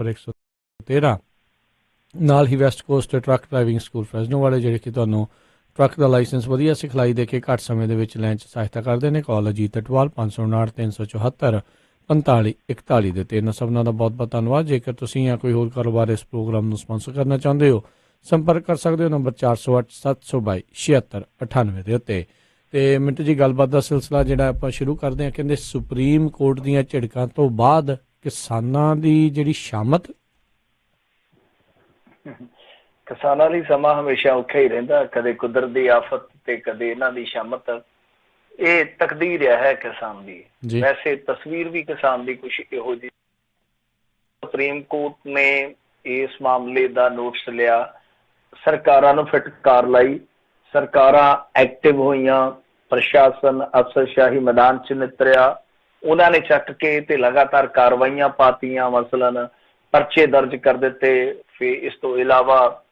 Number 113 ਨਾਲ ਹੀ West Coast truck driving school Fresno ਵਾਲੇ, ਜਿਹੜੇ ਕਿ ਤੁਹਾਨੂੰ ਟਰੱਕ ਦਾ ਲਾਇਸੈਂਸ ਵਧੀਆ ਸਿਖਲਾਈ ਦੇ ਕੇ ਘੱਟ ਸਮੇਂ ਦੇ ਵਿੱਚ ਲੈਣ 'ਚ ਸਹਾਇਤਾ ਕਰਦੇ ਨੇ। ਕਾਲ ਅਜੀਤ ਅਟਵਾਲ 559 374 45 41 ਦੇ 'ਤੇ। ਇਹਨਾਂ ਸਭਨਾਂ ਦਾ ਬਹੁਤ ਬਹੁਤ ਧੰਨਵਾਦ। ਜੇਕਰ ਤੁਸੀਂ ਜਾਂ ਕੋਈ ਹੋਰ ਕਾਰੋਬਾਰ ਇਸ ਪ੍ਰੋਗਰਾਮ ਨੂੰ ਸਪਾਂਸਰ ਕਰਨਾ ਚਾਹੁੰਦੇ ਹੋ, ਸੰਪਰਕ ਕਰ ਸਕਦੇ ਹੋ ਨੰਬਰ 408 722 76 98 ਦੇ ਉੱਤੇ। ਅਤੇ ਮਿੰਟੂ ਜੀ, ਗੱਲਬਾਤ ਦਾ ਸਿਲਸਿਲਾ ਜਿਹੜਾ ਆਪਾਂ ਸ਼ੁਰੂ ਕਰਦੇ ਹਾਂ, ਕਹਿੰਦੇ ਸੁਪਰੀਮ ਕੋਰਟ ਦੀਆਂ ਝਿੜਕਾਂ ਤੋਂ ਬਾਅਦ ਕਿਸਾਨਾਂ ਦੀ ਜਿਹੜੀ ਸ਼ਾਮਤ। ਕਿਸਾਨਾਂ ਲਈ ਸਮਾਂ ਹਮੇਸ਼ਾ ਔਖਾ ਹੀ ਰਹਿੰਦਾ, ਕਦੇ ਕੁਦਰਤ ਦੀ ਆਫਤ ਤੇ ਕਦੇ ਇਹਨਾਂ ਦੀ ਸ਼ਾਮਤ। ਇਹ ਤਕਦੀਰ ਹੈ ਕਿਸਾਨ ਦੀ। ਵੈਸੇ ਤਸਵੀਰ ਵੀ ਕਿਸਾਨ ਦੀ ਕੁਛ ਇਹੋ ਜਿਹੀ। ਸੁਪਰੀਮ ਕੋਰਟ ਨੇ ਇਸ ਮਾਮਲੇ ਦਾ ਨੋਟਿਸ ਲਿਆ, ਸਰਕਾਰਾਂ ਨੂੰ ਫਿਟਕਾਰ ਲਾਈ, ਸਰਕਾਰਾਂ ਐਕਟਿਵ ਹੋਈਆਂ, ਪ੍ਰਸ਼ਾਸਨ ਅਫਸਰਸ਼ਾਹੀ ਮੈਦਾਨ 'ਚ ਨਿਤਰਿਆ। ਉਹਨਾਂ ਨੇ ਚੱਕ ਕੇ ਤੇ ਲਗਾਤਾਰ ਕਾਰਵਾਈਆਂ ਪਾਤੀਆਂ, ਮਸਲਨ ਪਰਚੇ ਦਰਜ ਕਰ ਦਿੱਤੇ। ਫਿਰ ਇਸ ਤੋਂ ਇਲਾਵਾ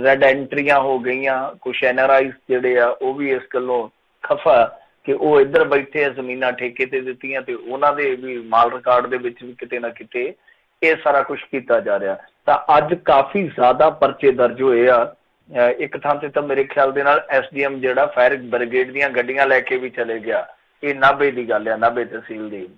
ਰੈਡ ਐਂਟਰੀਆਂ ਹੋ ਗਈਆਂ। ਕੁਛ NRIs ਜਿਹੜੇ ਆ ਉਹ ਵੀ ਇਸ ਗੱਲੋਂ ਖਫਾ ਕਿ ਉਹ ਇੱਧਰ ਬੈਠੇ ਆ, ਜ਼ਮੀਨਾਂ ਠੇਕੇ ਤੇ ਦਿੱਤੀਆਂ ਤੇ ਉਹਨਾਂ ਦੇ ਵੀ ਮਾਲ ਰਿਕਾਰਡ ਦੇ ਵਿੱਚ ਵੀ ਕਿਤੇ ਨਾ ਕਿਤੇ ਇਹ ਸਾਰਾ ਕੁਛ ਕੀਤਾ ਜਾ ਰਿਹਾ। ਤਾਂ ਅੱਜ ਕਾਫੀ ਜ਼ਿਆਦਾ ਪਰਚੇ ਦਰਜ ਹੋਏ ਆ। ਇੱਕ ਥਾਂ ਤੇ ਤਾਂ ਮੇਰੇ ਖਿਆਲ ਦੇ ਨਾਲ SDM ਜਿਹੜਾ ਫਾਇਰ ਬ੍ਰਿਗੇਡ ਦੀਆਂ ਗੱਡੀਆਂ ਲੈ ਕੇ ਵੀ ਚਲੇ ਗਿਆ। ਇਹ ਨਾਭੇ ਦੀ ਗੱਲ ਆ, ਨਾਭੇ ਤਹਿਸੀਲ ਦੀ।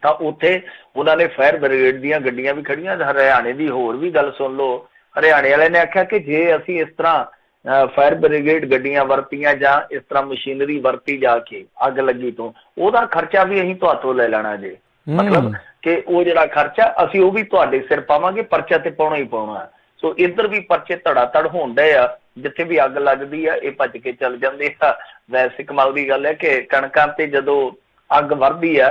ਤਾਂ ਉੱਥੇ ਉਹਨਾਂ ਨੇ ਫਾਇਰ ਬ੍ਰਿਗੇਡ ਦੀਆਂ ਗੱਡੀਆਂ ਵੀ ਖੜੀਆਂ। ਹਰਿਆਣੇ ਦੀ ਹੋਰ ਵੀ ਗੱਲ ਸੁਣ ਲਓ, ਹਰਿਆਣੇ ਵਾਲੇ ਨੇ ਆਖਿਆ ਕਿ ਜੇ ਅਸੀਂ ਇਸ ਤਰ੍ਹਾਂ ਫਾਇਰ ਬ੍ਰਿਗੇਡ ਗੱਡੀਆਂ ਵਰਤੀਆਂ ਜਾਂ ਇਸ ਤਰ੍ਹਾਂ ਮਸ਼ੀਨਰੀ ਵਰਤੀ ਜਾ ਕੇ ਅੱਗ ਲੱਗੀ ਤੋਂ, ਉਹਦਾ ਖਰਚਾ ਵੀ ਅਸੀਂ ਤੁਹਾਤੋਂ ਲੈ ਲੈਣਾ ਜੇ। ਮਤਲਬ ਕਿ ਉਹ ਜਿਹੜਾ ਖਰਚਾ ਅਸੀਂ ਉਹ ਵੀ ਤੁਹਾਡੇ ਸਿਰ ਪਾਵਾਂਗੇ, ਪਰਚਾ ਤੇ ਪਾਉਣਾ ਹੀ ਪਾਉਣਾ। ਸੋ ਇੱਧਰ ਵੀ ਪਰਚੇ ਧੜਾ ਧੜ ਹੋਣ ਡਏ ਆ। ਜਿੱਥੇ ਵੀ ਅੱਗ ਲੱਗਦੀ ਆ ਇਹ ਭੱਜ ਕੇ ਚੱਲ ਜਾਂਦੇ ਆ। ਵੈਸੇ ਕਮਾਲ ਦੀ ਗੱਲ ਹੈ ਕਿ ਕਣਕਾਂ ਤੇ ਜਦੋਂ ਅੱਗ ਵਰਦੀ ਆ,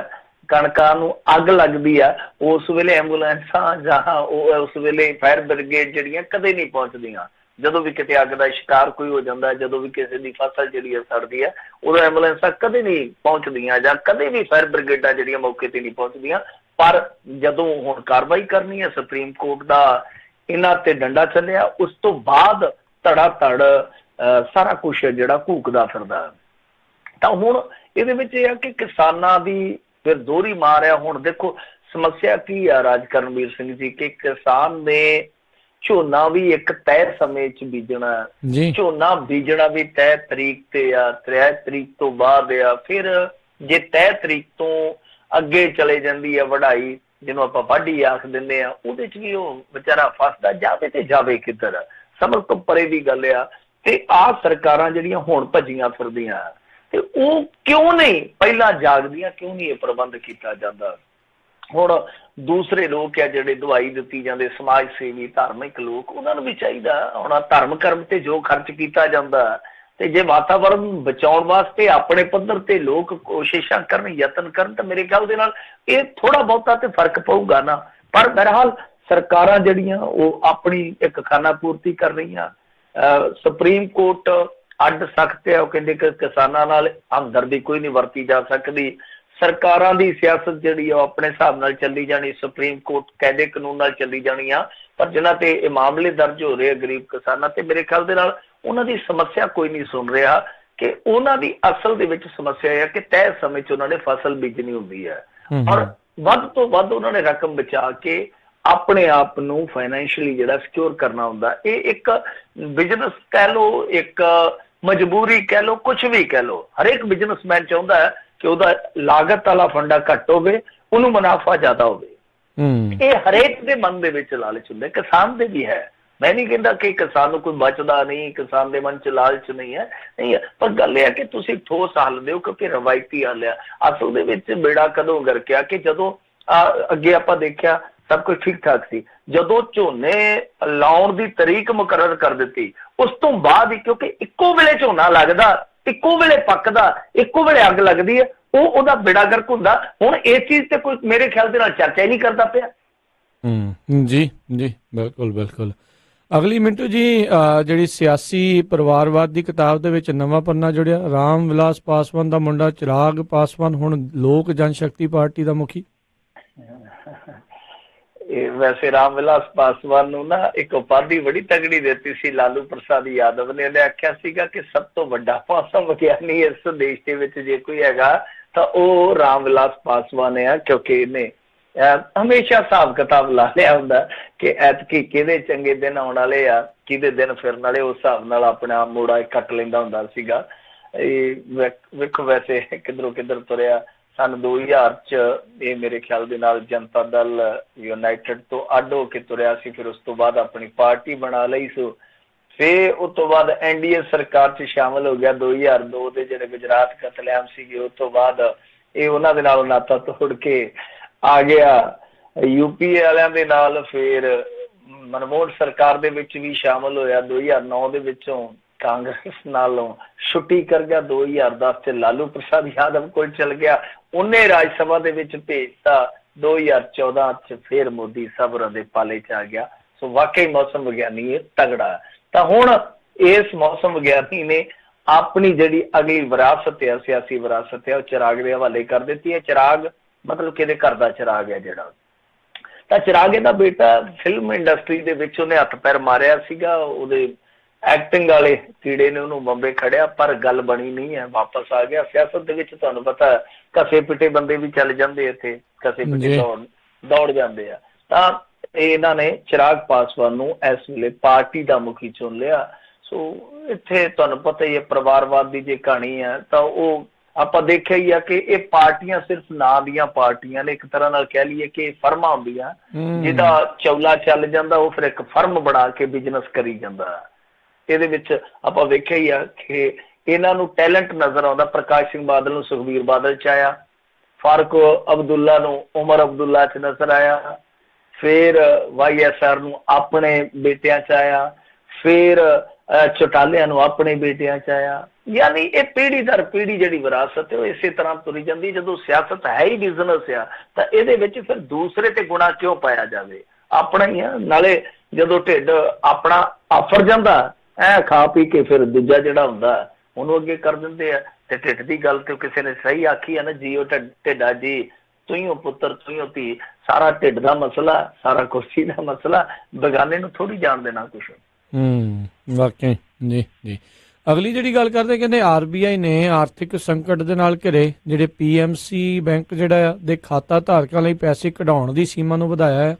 ਕਣਕਾਂ ਨੂੰ ਅੱਗ ਲੱਗਦੀ ਆ, ਉਸ ਵੇਲੇ ਐਂਬੂਲੈਂਸਾਂ ਜਾਂ ਉਸ ਵੇਲੇ ਫਾਇਰ ਬ੍ਰਿਗੇਡ ਜਿਹੜੀਆਂ ਕਦੇ ਨਹੀਂ ਪਹੁੰਚਦੀਆਂ। ਜਦੋਂ ਵੀ ਕਿਤੇ ਅੱਗ ਦਾ ਸ਼ਿਕਾਰ ਕੋਈ ਹੋ ਜਾਂਦਾ, ਜਦੋਂ ਵੀ ਕਿਸੇ ਦੀ ਫਸਲ ਜਿਹੜੀ ਆ ਸੜਦੀ ਹੈ, ਉਦੋਂ ਐਂਬੂਲੈਂਸਾਂ ਕਦੇ ਨਹੀਂ ਪਹੁੰਚਦੀਆਂ ਜਾਂ ਕਦੇ ਵੀ ਫਾਇਰ ਬ੍ਰਿਗੇਡਾਂ ਜਿਹੜੀਆਂ ਮੌਕੇ ਤੇ ਨਹੀਂ ਪਹੁੰਚਦੀਆਂ। ਪਰ ਜਦੋਂ ਹੁਣ ਕਾਰਵਾਈ ਕਰਨੀ ਹੈ, ਸੁਪਰੀਮ ਕੋਰਟ ਦਾ ਇਹਨਾਂ ਤੇ ਡੰਡਾ ਚੱਲਿਆ, ਉਸ ਤੋਂ ਬਾਅਦ ਧੜਾ ਧੜ ਸਾਰਾ ਕੁਛ ਜਿਹੜਾ ਘੂਕਦਾ ਫਿਰਦਾ। ਤਾਂ ਹੁਣ ਇਹਦੇ ਵਿੱਚ ਇਹ ਆ ਕਿ ਕਿਸਾਨਾਂ ਦੀ ਫਿਰ ਦੋਹਰੀ ਮਾਰ ਆ। ਹੁਣ ਦੇਖੋ ਸਮੱਸਿਆ ਕੀ ਆ ਰਾਜ ਕਰਨਵੀਰ ਸਿੰਘ ਜੀ, ਕਿ ਕਿਸਾਨ ਨੇ ਝੋਨਾ ਵੀ ਇੱਕ ਤੈਅ ਸਮੇਂ 'ਚ ਬੀਜਣਾ। ਝੋਨਾ ਬੀਜਣਾ ਵੀ ਤੈਅ ਤਰੀਕ ਤੇ ਆ, 3 ਤਰੀਕ ਤੋਂ ਬਾਅਦ ਆ। ਫਿਰ ਜੇ ਤੈਅ ਤਰੀਕ ਤੋਂ ਅੱਗੇ ਚਲੇ ਜਾਂਦੀ ਆ ਵਢਾਈ, ਜਿਹਨੂੰ ਆਪਾਂ ਵਾਢੀ ਆਖ ਦਿੰਦੇ ਆ, ਉਹਦੇ 'ਚ ਵੀ ਉਹ ਵਿਚਾਰਾ ਫਸਦਾ ਜਾਵੇ ਤੇ ਜਾਵੇ ਕਿੱਧਰ। ਸਮਝ ਤੋਂ ਪਰੇ ਦੀ ਗੱਲ ਆ। ਤੇ ਆਹ ਸਰਕਾਰਾਂ ਜਿਹੜੀਆਂ ਹੁਣ ਭੱਜੀਆਂ ਫਿਰਦੀਆਂ, ਤੇ ਉਹ ਕਿਉਂ ਨਹੀਂ ਪਹਿਲਾਂ ਜਾਗਦੀਆਂ, ਕਿਉਂ ਨਹੀਂ ਇਹ ਪ੍ਰਬੰਧ ਕੀਤਾ ਜਾਂਦਾ। ਹੁਣ ਦੂਸਰੇ ਲੋਕ ਆ ਜਿਹੜੇ ਦਵਾਈ ਦਿੱਤੀ ਜਾਂਦੇ, ਸਮਾਜ ਸੇਵੀ ਧਾਰਮਿਕ ਲੋਕ, ਉਹਨਾਂ ਨੂੰ ਵੀ ਚਾਹੀਦਾ। ਹੁਣ ਧਰਮ ਕਰਮ ਤੇ ਜੋ ਖਰਚ ਕੀਤਾ ਜਾਂਦਾ, ਤੇ ਜੇ ਵਾਤਾਵਰਨ ਬਚਾਉਣ ਵਾਸਤੇ ਆਪਣੇ ਪੱਧਰ ਤੇ ਲੋਕ ਕੋਸ਼ਿਸ਼ਾਂ ਕਰਨ, ਯਤਨ ਕਰਨ, ਤਾਂ ਮੇਰੇ ਖਿਆਲ ਦੇ ਨਾਲ ਇਹ ਥੋੜਾ ਬਹੁਤਾ ਤੇ ਫਰਕ ਪਊਗਾ ਨਾ। ਪਰ ਬਹਰਹਾਲ ਸਰਕਾਰਾਂ ਜਿਹੜੀਆਂ ਉਹ ਆਪਣੀ ਇੱਕ ਖਾਨਾ ਪੂਰਤੀ ਕਰ ਰਹੀਆਂ। ਸੁਪਰੀਮ ਕੋਰਟ ਅੱਡ ਸਖਤ ਹੈ, ਉਹ ਕਹਿੰਦੇ ਕਿ ਕਿਸਾਨਾਂ ਨਾਲ ਹਮਦਰਦੀ ਕੋਈ ਨਹੀਂ ਵਰਤੀ ਜਾ ਸਕਦੀ। ਸਰਕਾਰਾਂ ਦੀ ਸਿਆਸਤ ਜਿਹੜੀ ਉਹ ਆਪਣੇ ਹਿਸਾਬ ਨਾਲ ਚੱਲੀ ਜਾਣੀ, ਸੁਪਰੀਮ ਕੋਰਟ ਕਾਇਦੇ ਕਾਨੂੰਨ ਨਾਲ ਚੱਲੀ ਜਾਣੀ ਆ। ਪਰ ਜਿਨ੍ਹਾਂ ਤੇ ਇਹ ਮਾਮਲੇ ਦਰਜ ਹੋ ਰਹੇ ਆ ਗਰੀਬ ਕਿਸਾਨਾਂ ਤੇ, ਮੇਰੇ ਖਿਆਲ ਦੇ ਨਾਲ ਉਹਨਾਂ ਦੀ ਸਮੱਸਿਆ ਕੋਈ ਨਹੀਂ ਸੁਣ ਰਿਹਾ। ਕਿ ਉਹਨਾਂ ਦੀ ਅਸਲ ਦੇ ਵਿੱਚ ਸਮੱਸਿਆ ਹੈ ਕਿ ਤੈਅ ਸਮੇਂ 'ਚ ਉਹਨਾਂ ਨੇ ਫਸਲ ਬੀਜਣੀ ਹੁੰਦੀ ਹੈ, ਔਰ ਵੱਧ ਤੋਂ ਵੱਧ ਉਹਨਾਂ ਨੇ ਰਕਮ ਬਚਾ ਕੇ ਆਪਣੇ ਆਪ ਨੂੰ ਫਾਈਨੈਂਸ਼ੀਅਲੀ ਜਿਹੜਾ ਸਿਕਿਉਰ ਕਰਨਾ ਹੁੰਦਾ। ਇਹ ਇੱਕ ਬਿਜ਼ਨਸ ਕਹਿ ਲਓ, ਇੱਕ ਮਜਬੂਰੀ ਕਹਿ ਲਓ, ਕੁਛ ਵੀ ਕਹਿ ਲਓ। ਹਰੇਕ ਬਿਜ਼ਨਸਮੈਨ ਚਾਹੁੰਦਾ ਹੈ ਕਿ ਉਹਦਾ ਲਾਗਤ ਵਾਲਾ ਫੰਡਾ ਘੱਟ ਹੋਵੇ, ਉਹਨੂੰ ਮੁਨਾਫਾ ਜ਼ਿਆਦਾ ਹੋਵੇ। ਇਹ ਹਰੇਕ ਦੇ ਮਨ ਦੇ ਵਿੱਚ ਲਾਲਚ ਹੁੰਦਾ, ਕਿਸਾਨ ਦੇ ਵੀ ਹੈ। ਮੈਂ ਨਹੀਂ ਕਹਿੰਦਾ ਕਿ ਕਿਸਾਨ ਨੂੰ ਕੋਈ ਬਚਦਾ ਨਹੀਂ, ਕਿਸਾਨ ਦੇ ਮਨ 'ਚ ਲਾਲਚ ਨਹੀਂ ਹੈ, ਨਹੀਂ ਹੈ। ਪਰ ਗੱਲ ਇਹ ਹੈ ਕਿ ਤੁਸੀਂ ਠੋਸ ਹੱਲ ਦਿਓ, ਕਿਉਂਕਿ ਰਵਾਇਤੀ ਹੱਲ ਆ। ਅਸਲ ਦੇ ਵਿੱਚ ਬੇੜਾ ਕਦੋਂ ਗਰਕਿਆ ਕਿ ਜਦੋਂ ਅੱਗੇ ਆਪਾਂ ਦੇਖਿਆ ਸਭ ਕੁਝ ਠੀਕ ਠਾਕ ਸੀ, ਜਦੋਂ ਝੋਨੇ ਲਾਉਣ ਦੀ ਤਰੀਕ ਮੁਕਰਰ ਕਰ ਦਿੱਤੀ, ਉਸ ਤੋਂ ਬਾਅਦ ਹੀ, ਕਿਉਂਕਿ ਇੱਕੋ ਵੇਲੇ ਝੋਨਾ ਲੱਗਦਾ, ਇੱਕੋ ਵੇਲੇ ਪੱਕਦਾ, ਇੱਕੋ ਵੇਲੇ ਅੱਗ ਲੱਗਦੀ ਹੈ, ਉਹਦਾ ਬੇੜਾ ਗਰਕ ਹੁੰਦਾ। ਹੁਣ ਇਸ ਚੀਜ਼ ਤੇ ਕੋਈ ਮੇਰੇ ਖਿਆਲ ਦੇ ਨਾਲ ਚਰਚਾ ਹੀ ਨਹੀਂ ਕਰਦਾ ਪਿਆ। ਜੀ ਜੀ, ਬਿਲਕੁਲ ਬਿਲਕੁਲ। ਅਗਲੀ ਮਿੰਟੂ ਜੀ, ਜਿਹੜੀ ਸਿਆਸੀ ਪਰਿਵਾਰਵਾਦ ਦੀ ਕਿਤਾਬ ਦੇ ਵਿੱਚ ਨਵਾਂ ਪੰਨਾ ਜੁੜਿਆ, ਰਾਮ ਵਿਲਾਸ ਪਾਸਵਾਨ ਦਾ ਮੁੰਡਾ ਚਿਰਾਗ ਪਾਸਵਾਨ ਹੁਣ ਲੋਕ ਜਨਸ਼ਕਤੀ ਪਾਰਟੀ ਦਾ ਮੁਖੀ। ਇਹ ਵੈਸੇ ਰਾਮ ਵਿਲਾਸ ਪਾਸਵਾਨ ਨੂੰ ਨਾ ਇੱਕ ਉਪਾਧੀ ਬੜੀ ਤਗੜੀ ਦਿੱਤੀ ਸੀ ਲਾਲੂ ਪ੍ਰਸਾਦ ਯਾਦਵ ਨੇ। ਉਹਨੇ ਆਖਿਆ ਸੀਗਾ ਕਿ ਸਭ ਤੋਂ ਵੱਡਾ ਮੌਸਮ ਵਿਗਿਆਨੀ ਇਸ ਦੇਸ਼ ਦੇ ਵਿੱਚ ਜੇ ਕੋਈ ਹੈਗਾ ਤਾਂ ਉਹ ਰਾਮ ਵਿਲਾਸ ਪਾਸਵਾਨ ਆ, ਕਿਉਂਕਿ ਇਹਨੇ ਹਮੇਸ਼ਾ ਹਿਸਾਬ ਕਿਤਾਬ ਲਾ ਲਿਆ ਹੁੰਦਾ ਕਿ ਐਤਕੀ ਕਿਹਦੇ ਚੰਗੇ ਦਿਨ ਆਉਣ ਵਾਲੇ ਆ, ਕਿਹਦੇ ਦਿਨ ਫਿਰਨ ਵਾਲੇ, ਉਸ ਹਿਸਾਬ ਨਾਲ ਆਪਣਾ ਮੋੜਾ ਕੱਟ ਲੈਂਦਾ ਹੁੰਦਾ ਸੀਗਾ। ਇਹ ਵੇਖੋ ਵੈਸੇ ਕਿੱਧਰੋਂ ਕਿੱਧਰ ਤੁਰਿਆ। ਸਨ 2000 ਚ ਇਹ ਮੇਰੇ ਖਿਆਲ ਦੇ ਨਾਲ ਜਨਤਾ ਦਲ ਯੂਨਾਈਟਿਡ ਤੋਂ ਅੱਡ ਹੋ ਕੇ ਤੁਰਿਆ ਸੀ। ਫਿਰ ਉਸ ਤੋਂ ਬਾਅਦ ਆਪਣੀ ਪਾਰਟੀ ਬਣਾ ਲਈ। ਸੋ ਫਿਰ ਉਸ ਤੋਂ ਬਾਅਦ NDA ਸਰਕਾਰ ਚ ਸ਼ਾਮਲ ਹੋ ਗਿਆ 2002 ਦੇ ਜਿਹੜੇ ਗੁਜਰਾਤ ਕਤਲੇਆਮ ਸੀਗੇ। ਉਸ ਤੋਂ ਬਾਅਦ ਇਹ ਉਹਨਾਂ ਦੇ ਨਾਲ ਨਾਤਾ ਤੋੜ ਕੇ ਆ ਗਿਆ UPA ਵਾਲਿਆਂ ਦੇ ਨਾਲ। ਫਿਰ ਮਨਮੋਹਨ ਸਰਕਾਰ ਦੇ ਵਿੱਚ ਵੀ ਸ਼ਾਮਲ ਹੋਇਆ 2009 ਦੇ ਵਿੱਚੋਂ। ਕਾਂਗਰਸ ਨਾਲੋਂ ਛੁੱਟੀ ਕਰ ਗਿਆ 2010 ਚ ਲਾਲੂ ਪ੍ਰਸਾਦ ਯਾਦਵ ਕੋਲ ਚਲ ਗਿਆ, ਉਹਨੇ ਰਾਜ ਸਭਾ ਦੇ ਵਿੱਚ ਭੇਜਤਾ। 2014 ਚ ਫਿਰ ਮੋਦੀ ਸਬਰਾਂ ਦੇ ਪਾਲੇ ਚ ਆ ਗਿਆ। ਸੋ ਵਾਕਈ ਮੌਸਮ ਵਿਗਿਆਨੀ ਇਹ ਤਗੜਾ। ਤਾਂ ਹੁਣ ਇਸ ਮੌਸਮ ਵਿਗਿਆਨੀ ਨੇ ਆਪਣੀ ਜਿਹੜੀ ਅਗਲੀ ਵਿਰਾਸਤ ਹੈ, ਸਿਆਸੀ ਵਿਰਾਸਤ ਹੈ, ਉਹ ਚਿਰਾਗ ਦੇ ਹਵਾਲੇ ਕਰ ਦਿੱਤੀ ਹੈ। ਚਿਰਾਗ ਮਤਲਬ ਕਿਹਦੇ ਘਰ ਦਾ ਚਿਰਾਗ ਹੈ ਜਿਹੜਾ, ਤਾਂ ਚਿਰਾਗ ਦਾ ਬੇਟਾ ਫਿਲਮ ਇੰਡਸਟਰੀ ਦੇ ਵਿੱਚ ਉਹਨੇ ਹੱਥ ਪੈਰ ਮਾਰਿਆ ਸੀਗਾ। ਉਹਦੇ ਐਕਟਿੰਗ ਵਾਲੇ ਕੀੜੇ ਨੇ ਉਹਨੂੰ ਬੰਬੇ ਖੜਿਆ, ਪਰ ਗੱਲ ਬਣੀ ਨਹੀਂ ਹੈ, ਵਾਪਸ ਆ ਗਿਆ। ਸਿਆਸਤ ਦੇ ਵਿੱਚ ਤੁਹਾਨੂੰ ਪਤਾ ਘਸੇ ਪਿੱਟੇ ਬੰਦੇ ਵੀ ਚੱਲ ਜਾਂਦੇ, ਇੱਥੇ ਘਸੇ ਪਿੱਟੇ ਦੌੜ ਜਾਂਦੇ ਆ। ਤਾਂ ਇਹਨਾਂ ਨੇ ਚਿਰਾਗ ਪਾਸਵਾਨ ਨੂੰ ਇਸ ਵੇਲੇ ਪਾਰਟੀ ਦਾ ਮੁਖੀ ਚੁਣ ਲਿਆ। ਸੋ ਇੱਥੇ ਤੁਹਾਨੂੰ ਪਤਾ ਹੀ ਹੈ ਪਰਿਵਾਰਵਾਦ ਦੀ ਜੇ ਕਹਾਣੀ ਹੈ, ਤਾਂ ਉਹ ਆਪਾਂ ਦੇਖਿਆ ਹੀ ਆ ਕਿ ਇਹ ਪਾਰਟੀਆਂ ਸਿਰਫ ਨਾਂ ਦੀਆਂ ਪਾਰਟੀਆਂ ਨੇ। ਇੱਕ ਤਰ੍ਹਾਂ ਨਾਲ ਕਹਿ ਲਈਏ ਕਿ ਫਰਮਾਂ ਹੁੰਦੀਆਂ, ਜਿਹਦਾ ਚੌਲਾ ਚੱਲ ਜਾਂਦਾ ਉਹ ਫਿਰ ਇੱਕ ਫਰਮ ਬਣਾ ਕੇ ਬਿਜਨਸ ਕਰੀ ਜਾਂਦਾ। ਇਹਦੇ ਵਿੱਚ ਆਪਾਂ ਵੇਖਿਆ ਹੀ ਆ ਕਿ ਇਹਨਾਂ ਨੂੰ ਟੈਲੈਂਟ ਨਜ਼ਰ ਆਉਂਦਾ। ਪ੍ਰਕਾਸ਼ ਸਿੰਘ ਬਾਦਲ ਨੂੰ ਸੁਖਬੀਰ ਬਾਦਲ ਚ ਆਇਆ, ਫਾਰੂਕ ਅਬਦੁੱਲਾ ਨੂੰ ਉਮਰ ਅਬਦੁੱਲਾ ਚ ਨਜ਼ਰ ਆਇਆ, ਫਿਰ YSR ਨੂੰ ਆਪਣੇ ਬੇਟਿਆਂ ਚ ਆਇਆ, ਫਿਰ ਚੌਟਾਲਿਆਂ ਨੂੰ ਆਪਣੇ ਬੇਟਿਆਂ ਚ ਆਇਆ। ਯਾਨੀ ਇਹ ਪੀੜ੍ਹੀ ਦਰ ਪੀੜ੍ਹੀ ਜਿਹੜੀ ਵਿਰਾਸਤ ਹੈ ਉਹ ਇਸੇ ਤਰ੍ਹਾਂ ਤੁਰੀ ਜਾਂਦੀ। ਜਦੋਂ ਸਿਆਸਤ ਹੈ ਹੀ ਬਿਜ਼ਨਸ ਆ, ਤਾਂ ਇਹਦੇ ਵਿੱਚ ਫਿਰ ਦੂਸਰੇ ਤੇ ਗੁਣਾ ਕਿਉਂ ਪਾਇਆ ਜਾਵੇ, ਆਪਣਾ ਹੀ ਆ। ਨਾਲੇ ਜਦੋਂ ਢਿੱਡ ਆਪਣਾ ਆਫਰ ਜਾਂਦਾ ਖਾ ਪੀ ਕੇ, ਫਿਰ ਦੂਜਾ ਜਿਹੜਾ ਹੁੰਦਾ ਉਹਨੂੰ ਅੱਗੇ ਕਰ ਦਿੰਦੇ ਆ। ਤੇ ਢਿੱਡ ਦੀ ਗੱਲ ਤੇ ਕਿਸੇ ਨੇ ਸਹੀ ਆਖੀ ਆ ਨਾ, ਜੀਓ ਢਿੱਡਾ ਜੀ, ਤੂੰ ਪੁੱਤਰ ਤੂੰ ਧੀ। ਸਾਰਾ ਢਿੱਡ ਦਾ ਮਸਲਾ, ਸਾਰਾ ਕੁਰਸੀ ਦਾ ਮਸਲਾ, ਬੇਗਾਨੇ ਨੂੰ ਥੋੜੀ ਜਾਣ ਦੇਣਾ ਕੁਛ। ਵਾਕਈ ਜੀ ਜੀ। ਅਗਲੀ ਜਿਹੜੀ ਗੱਲ ਕਰਦੇ, ਕਹਿੰਦੇ RBI ਨੇ ਆਰਥਿਕ ਸੰਕਟ ਦੇ ਨਾਲ ਘਿਰੇ ਜਿਹੜੇ PMC ਬੈਂਕ ਜਿਹੜਾ ਦੇ ਖਾਤਾ ਧਾਰਕਾਂ ਲਈ ਪੈਸੇ ਕਢਾਉਣ ਦੀ ਸੀਮਾ ਨੂੰ ਵਧਾਇਆ ਹੈ।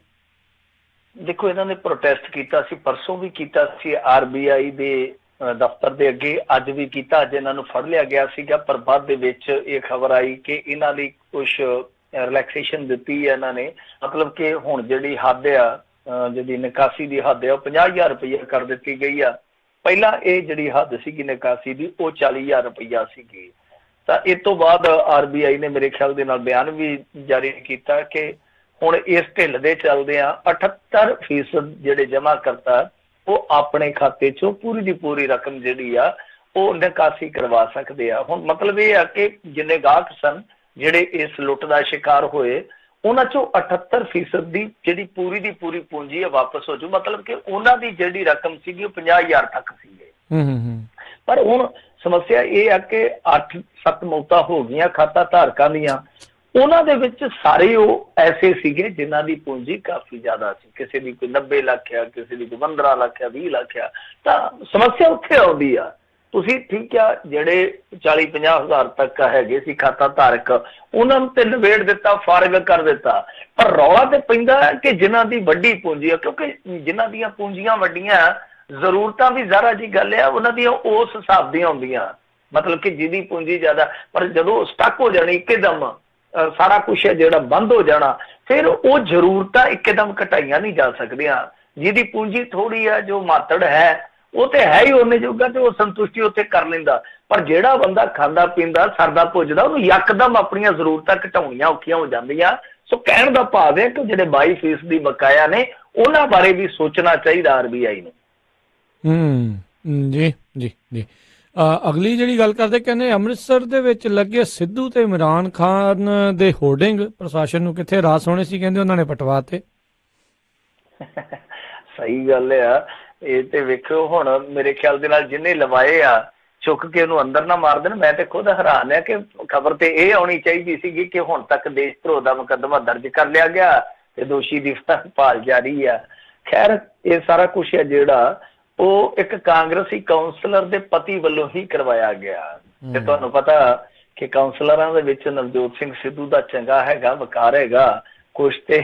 ਦੇਖੋ ਇਹਨਾਂ ਨੇ ਪ੍ਰੋਟੈਸਟ ਕੀਤਾ ਸੀ, ਪਰਸੋਂ ਵੀ ਕੀਤਾ ਸੀ RBI ਦੇ ਦਫ਼ਤਰ ਦੇ ਅੱਗੇ, ਅੱਜ ਵੀ ਕੀਤਾ। ਅੱਜ ਇਹਨਾਂ ਨੂੰ ਫੜ ਲਿਆ ਗਿਆ ਸੀਗਾ, ਪਰ ਬਾਅਦ ਦੇ ਵਿੱਚ ਇਹ ਖਬਰ ਆਈ ਕਿ ਇਹਨਾਂ ਲਈ ਕੁਛ ਰਿਲੈਕਸੇਸ਼ਨ ਦਿੱਤੀ ਹੈ ਇਹਨਾਂ ਨੇ। ਮਤਲਬ ਕਿ ਹੁਣ ਜਿਹੜੀ ਹੱਦ ਆ, ਜਿਹੜੀ ਨਿਕਾਸੀ ਦੀ ਹੱਦ ਆ, ਉਹ 50,000 ਰੁਪਈਆ ਕਰ ਦਿੱਤੀ ਗਈ ਆ। ਪਹਿਲਾਂ ਇਹ ਜਿਹੜੀ ਹੱਦ ਸੀਗੀ ਨਿਕਾਸੀ ਦੀ ਉਹ 40,000 ਰੁਪਈਆ ਸੀਗੀ। ਤਾਂ ਇਸ ਤੋਂ ਬਾਅਦ RBI ਨੇ ਮੇਰੇ ਖਿਆਲ ਦੇ ਨਾਲ ਬਿਆਨ ਵੀ ਜਾਰੀ ਕੀਤਾ ਕਿ ਹੁਣ ਇਸ ਢਿੱਲ ਦੇ ਚੱਲਦੇ ਆ 78% ਜਿਹੜੇ ਜਮ੍ਹਾਂ ਕਰਤਾ ਉਹ ਆਪਣੇ ਖਾਤੇ ਚੋਂ ਪੂਰੀ ਦੀ ਪੂਰੀ ਰਕਮ ਜਿਹੜੀ ਆ ਉਹ ਨਿਕਾਸੀ ਕਰਵਾ ਸਕਦੇ ਆ। ਹੁਣ ਮਤਲਬ ਇਹ ਆ ਕਿ ਜਿੰਨੇ ਗਾਹਕ ਸਨ ਜਿਹੜੇ ਇਸ ਲੁੱਟ ਦਾ ਸ਼ਿਕਾਰ ਹੋਏ, ਉਹਨਾਂ ਚੋਂ 78% ਦੀ ਜਿਹੜੀ ਪੂਰੀ ਦੀ ਪੂਰੀ ਪੂੰਜੀ ਆ ਵਾਪਸ ਹੋ ਜੂ। ਮਤਲਬ ਕਿ ਉਹਨਾਂ ਦੀ ਜਿਹੜੀ ਰਕਮ ਸੀਗੀ ਉਹ 50,000 ਤੱਕ ਸੀਗੇ। ਪਰ ਹੁਣ ਸਮੱਸਿਆ ਇਹ ਆ ਕਿ 8-7 ਮੌਤਾਂ ਹੋ ਗਈਆਂ ਖਾਤਾ ਧਾਰਕਾਂ ਦੀਆਂ। ਉਹਨਾਂ ਦੇ ਵਿੱਚ ਸਾਰੇ ਉਹ ਐਸੇ ਸੀਗੇ ਜਿਨ੍ਹਾਂ ਦੀ ਪੂੰਜੀ ਕਾਫੀ ਜ਼ਿਆਦਾ ਸੀ। ਕਿਸੇ ਦੀ ਕੋਈ 90 ਲੱਖ ਆ, ਕਿਸੇ ਦੀ ਕੋਈ 15 ਲੱਖ ਆ, 20 ਲੱਖ ਆ। ਤਾਂ ਸਮੱਸਿਆ ਉੱਥੇ ਆਉਂਦੀ ਆ। ਤੁਸੀਂ ਠੀਕ ਆ, ਜਿਹੜੇ 40-50 ਹਜ਼ਾਰ ਤੱਕ ਹੈਗੇ ਸੀ ਖਾਤਾ ਧਾਰਕ, ਉਹਨਾਂ ਨੂੰ ਤੇ ਨਿਬੇੜ ਦਿੱਤਾ, ਫਾਰਗ ਕਰ ਦਿੱਤਾ। ਪਰ ਰੌਲਾ ਤੇ ਪੈਂਦਾ ਹੈ ਕਿ ਜਿਨ੍ਹਾਂ ਦੀ ਵੱਡੀ ਪੂੰਜੀ ਆ, ਕਿਉਂਕਿ ਜਿਨ੍ਹਾਂ ਦੀਆਂ ਪੂੰਜੀਆਂ ਵੱਡੀਆਂ, ਜ਼ਰੂਰਤਾਂ ਵੀ ਜ਼ਾਰਾ ਜੀ ਗੱਲ ਆ, ਉਹਨਾਂ ਦੀਆਂ ਉਸ ਹਿਸਾਬ ਦੀਆਂ ਹੁੰਦੀਆਂ। ਮਤਲਬ ਕਿ ਜਿਹਦੀ ਪੂੰਜੀ ਜ਼ਿਆਦਾ, ਪਰ ਜਦੋਂ ਸਟਕ ਹੋ ਜਾਣੀ ਇੱਕਦਮ, ਸਾਰਾ ਕੁਛ ਹੈ ਜਿਹੜਾ ਬੰਦ ਹੋ ਜਾਣਾ, ਫਿਰ ਉਹ ਜ਼ਰੂਰਤਾਂ ਇੱਕਦਮ ਘਟਾਈਆਂ ਨਹੀਂ ਜਾ ਸਕਦੀਆਂ। ਜਿਹਦੀ ਪੂੰਜੀ ਥੋੜੀ ਆ, ਜੋ ਮਾਤੜ ਹੈ, ਉਹ ਤੇ ਹੈ ਹੀ ਉਹਨੇ ਜੋਗਾ, ਤੇ ਉਹ ਸੰਤੁਸ਼ਟੀ ਉੱਥੇ ਕਰ ਲੈਂਦਾ। ਪਰ ਜਿਹੜਾ ਬੰਦਾ ਖਾਂਦਾ ਪੀਂਦਾ ਸਰਦਾ ਪੁੱਜਦਾ, ਉਹਨੂੰ ਯਕਦਮ ਆਪਣੀਆਂ ਜ਼ਰੂਰਤਾਂ ਘਟਾਉਣੀਆਂ ਔਖੀਆਂ ਹੋ ਜਾਂਦੀਆਂ। ਸੋ ਕਹਿਣ ਦਾ ਭਾਵ ਹੈ ਕਿ ਜਿਹੜੇ 22% ਬਕਾਇਆ ਨੇ, ਉਹਨਾਂ ਬਾਰੇ ਵੀ ਸੋਚਣਾ ਚਾਹੀਦਾ RBI ਨੂੰ। ਜੀ ਜੀ ਜੀ। ਅਗਲੀ ਜਿਹੜੀ ਗੱਲ ਕਰਦੇ, ਕਹਿੰਦੇ ਅੰਮ੍ਰਿਤਸਰ ਦੇ ਵਿੱਚ ਲੱਗੇ ਸਿੱਧੂ ਤੇ ਇਮਰਾਨ ਖਾਨ ਦੇ ਹੋਰਡਿੰਗ ਪ੍ਰਸ਼ਾਸਨ ਨੂੰ ਕਿੱਥੇ ਰਾਸ ਹੋਣੇ ਸੀ, ਕਹਿੰਦੇ ਉਹਨਾਂ ਨੇ ਪਟਵਾ ਤੇ। ਸਹੀ ਗੱਲ ਆ। ਇਹ ਤੇ ਵੇਖੋ, ਹੁਣ ਮੇਰੇ ਖਿਆਲ ਦੇ ਨਾਲ ਜਿਹਨੇ ਲਵਾਏ ਆ ਚੁੱਕ ਕੇ ਉਹਨੂੰ ਅੰਦਰ ਨਾ ਮਾਰ ਦੇਣ। ਮੈਂ ਤੇ ਖੁਦ ਹੈਰਾਨ ਆ ਕਿ ਖਬਰ ਤੇ ਇਹ ਆਉਣੀ ਚਾਹੀਦੀ ਸੀਗੀ ਕਿ ਹੁਣ ਤੱਕ ਦੇਸ਼ ਧਰੋਹ ਦਾ ਮੁਕੱਦਮਾ ਦਰਜ ਕਰ ਲਿਆ ਗਿਆ ਤੇ ਦੋਸ਼ੀ ਦੀ ਭਾਲ ਜਾਰੀ ਆ। ਖੈਰ, ਇਹ ਸਾਰਾ ਕੁਛ ਹੈ ਜਿਹੜਾ ਉਹ ਇੱਕ ਕਾਂਗਰਸੀ ਕਾਉਂਸਲਰ ਦੇ ਪਤੀ ਵੱਲੋਂ ਹੀ ਕਰਵਾਇਆ ਗਿਆ। ਤੇ ਤੁਹਾਨੂੰ ਪਤਾ ਕਿ ਕਾਉਂਸਲਰਾਂ ਦੇ ਵਿੱਚ ਨਵਜੋਤ ਸਿੰਘ ਸਿੱਧੂ ਦਾ ਚੰਗਾ ਹੈਗਾ ਵਕਾਰ ਹੈਗਾ। ਕੁਛ ਤੇ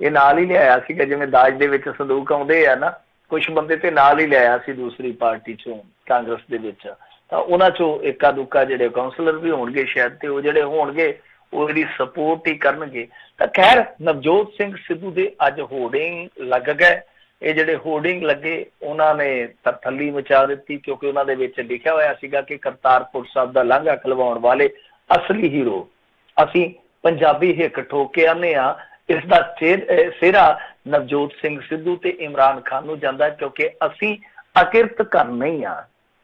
ਇਹ ਨਾਲ ਹੀ ਲਿਆਇਆ ਸੀਗਾ, ਜਿਵੇਂ ਦਾਜ ਦੇ ਵਿੱਚ ਸੰਦੂਕ ਆਉਂਦੇ ਆ ਨਾ, ਕੁਛ ਬੰਦੇ ਤੇ ਨਾਲ ਹੀ ਲਿਆਇਆ ਸੀ ਦੂਸਰੀ ਪਾਰਟੀ ਚੋਂ, ਕਾਂਗਰਸ ਦੇ ਵਿੱਚ। ਤਾਂ ਉਹਨਾਂ ਚੋਂ ਇੱਕਾ ਦੁੱਕਾ ਜਿਹੜੇ ਕਾਉਂਸਲਰ ਵੀ ਹੋਣਗੇ ਸ਼ਾਇਦ, ਤੇ ਉਹ ਜਿਹੜੇ ਹੋਣਗੇ ਉਹ ਇਹਦੀ ਸਪੋਰਟ ਹੀ ਕਰਨਗੇ। ਤਾਂ ਖੈਰ ਨਵਜੋਤ ਸਿੰਘ ਸਿੱਧੂ ਦੇ ਅੱਜ ਹੋਰਡਿੰਗ ਲੱਗ ਗਏ। ਇਹ ਜਿਹੜੇ ਹੋਰਡਿੰਗ ਲੱਗੇ ਉਹਨਾਂ ਨੇ ਤਰਥੱਲੀ ਮਚਾ ਦਿੱਤੀ, ਕਿਉਂਕਿ ਉਹਨਾਂ ਦੇ ਵਿੱਚ ਲਿਖਿਆ ਹੋਇਆ ਸੀਗਾ ਕਿ ਕਰਤਾਰਪੁਰ ਸਾਹਿਬ ਦਾ ਲਾਂਘਾ ਖਲਵਾਉਣ ਵਾਲੇ ਅਸਲੀ ਹੀਰੋ ਅਸੀਂ ਪੰਜਾਬੀ ਹਿੱਕ ਠੋਕ ਕੇ ਆਨੇ ਆ। ਇਸ ਦਾ ਸਿਹਰਾ ਨਵਜੋਤ ਸਿੰਘ ਸਿੱਧੂ ਤੇ ਇਮਰਾਨ ਖਾਨ ਨੂੰ ਜਾਂਦਾ, ਕਿਉਂਕਿ ਅਸੀਂ ਅਕਿਰਤ ਘਰ ਨਹੀਂ ਆ।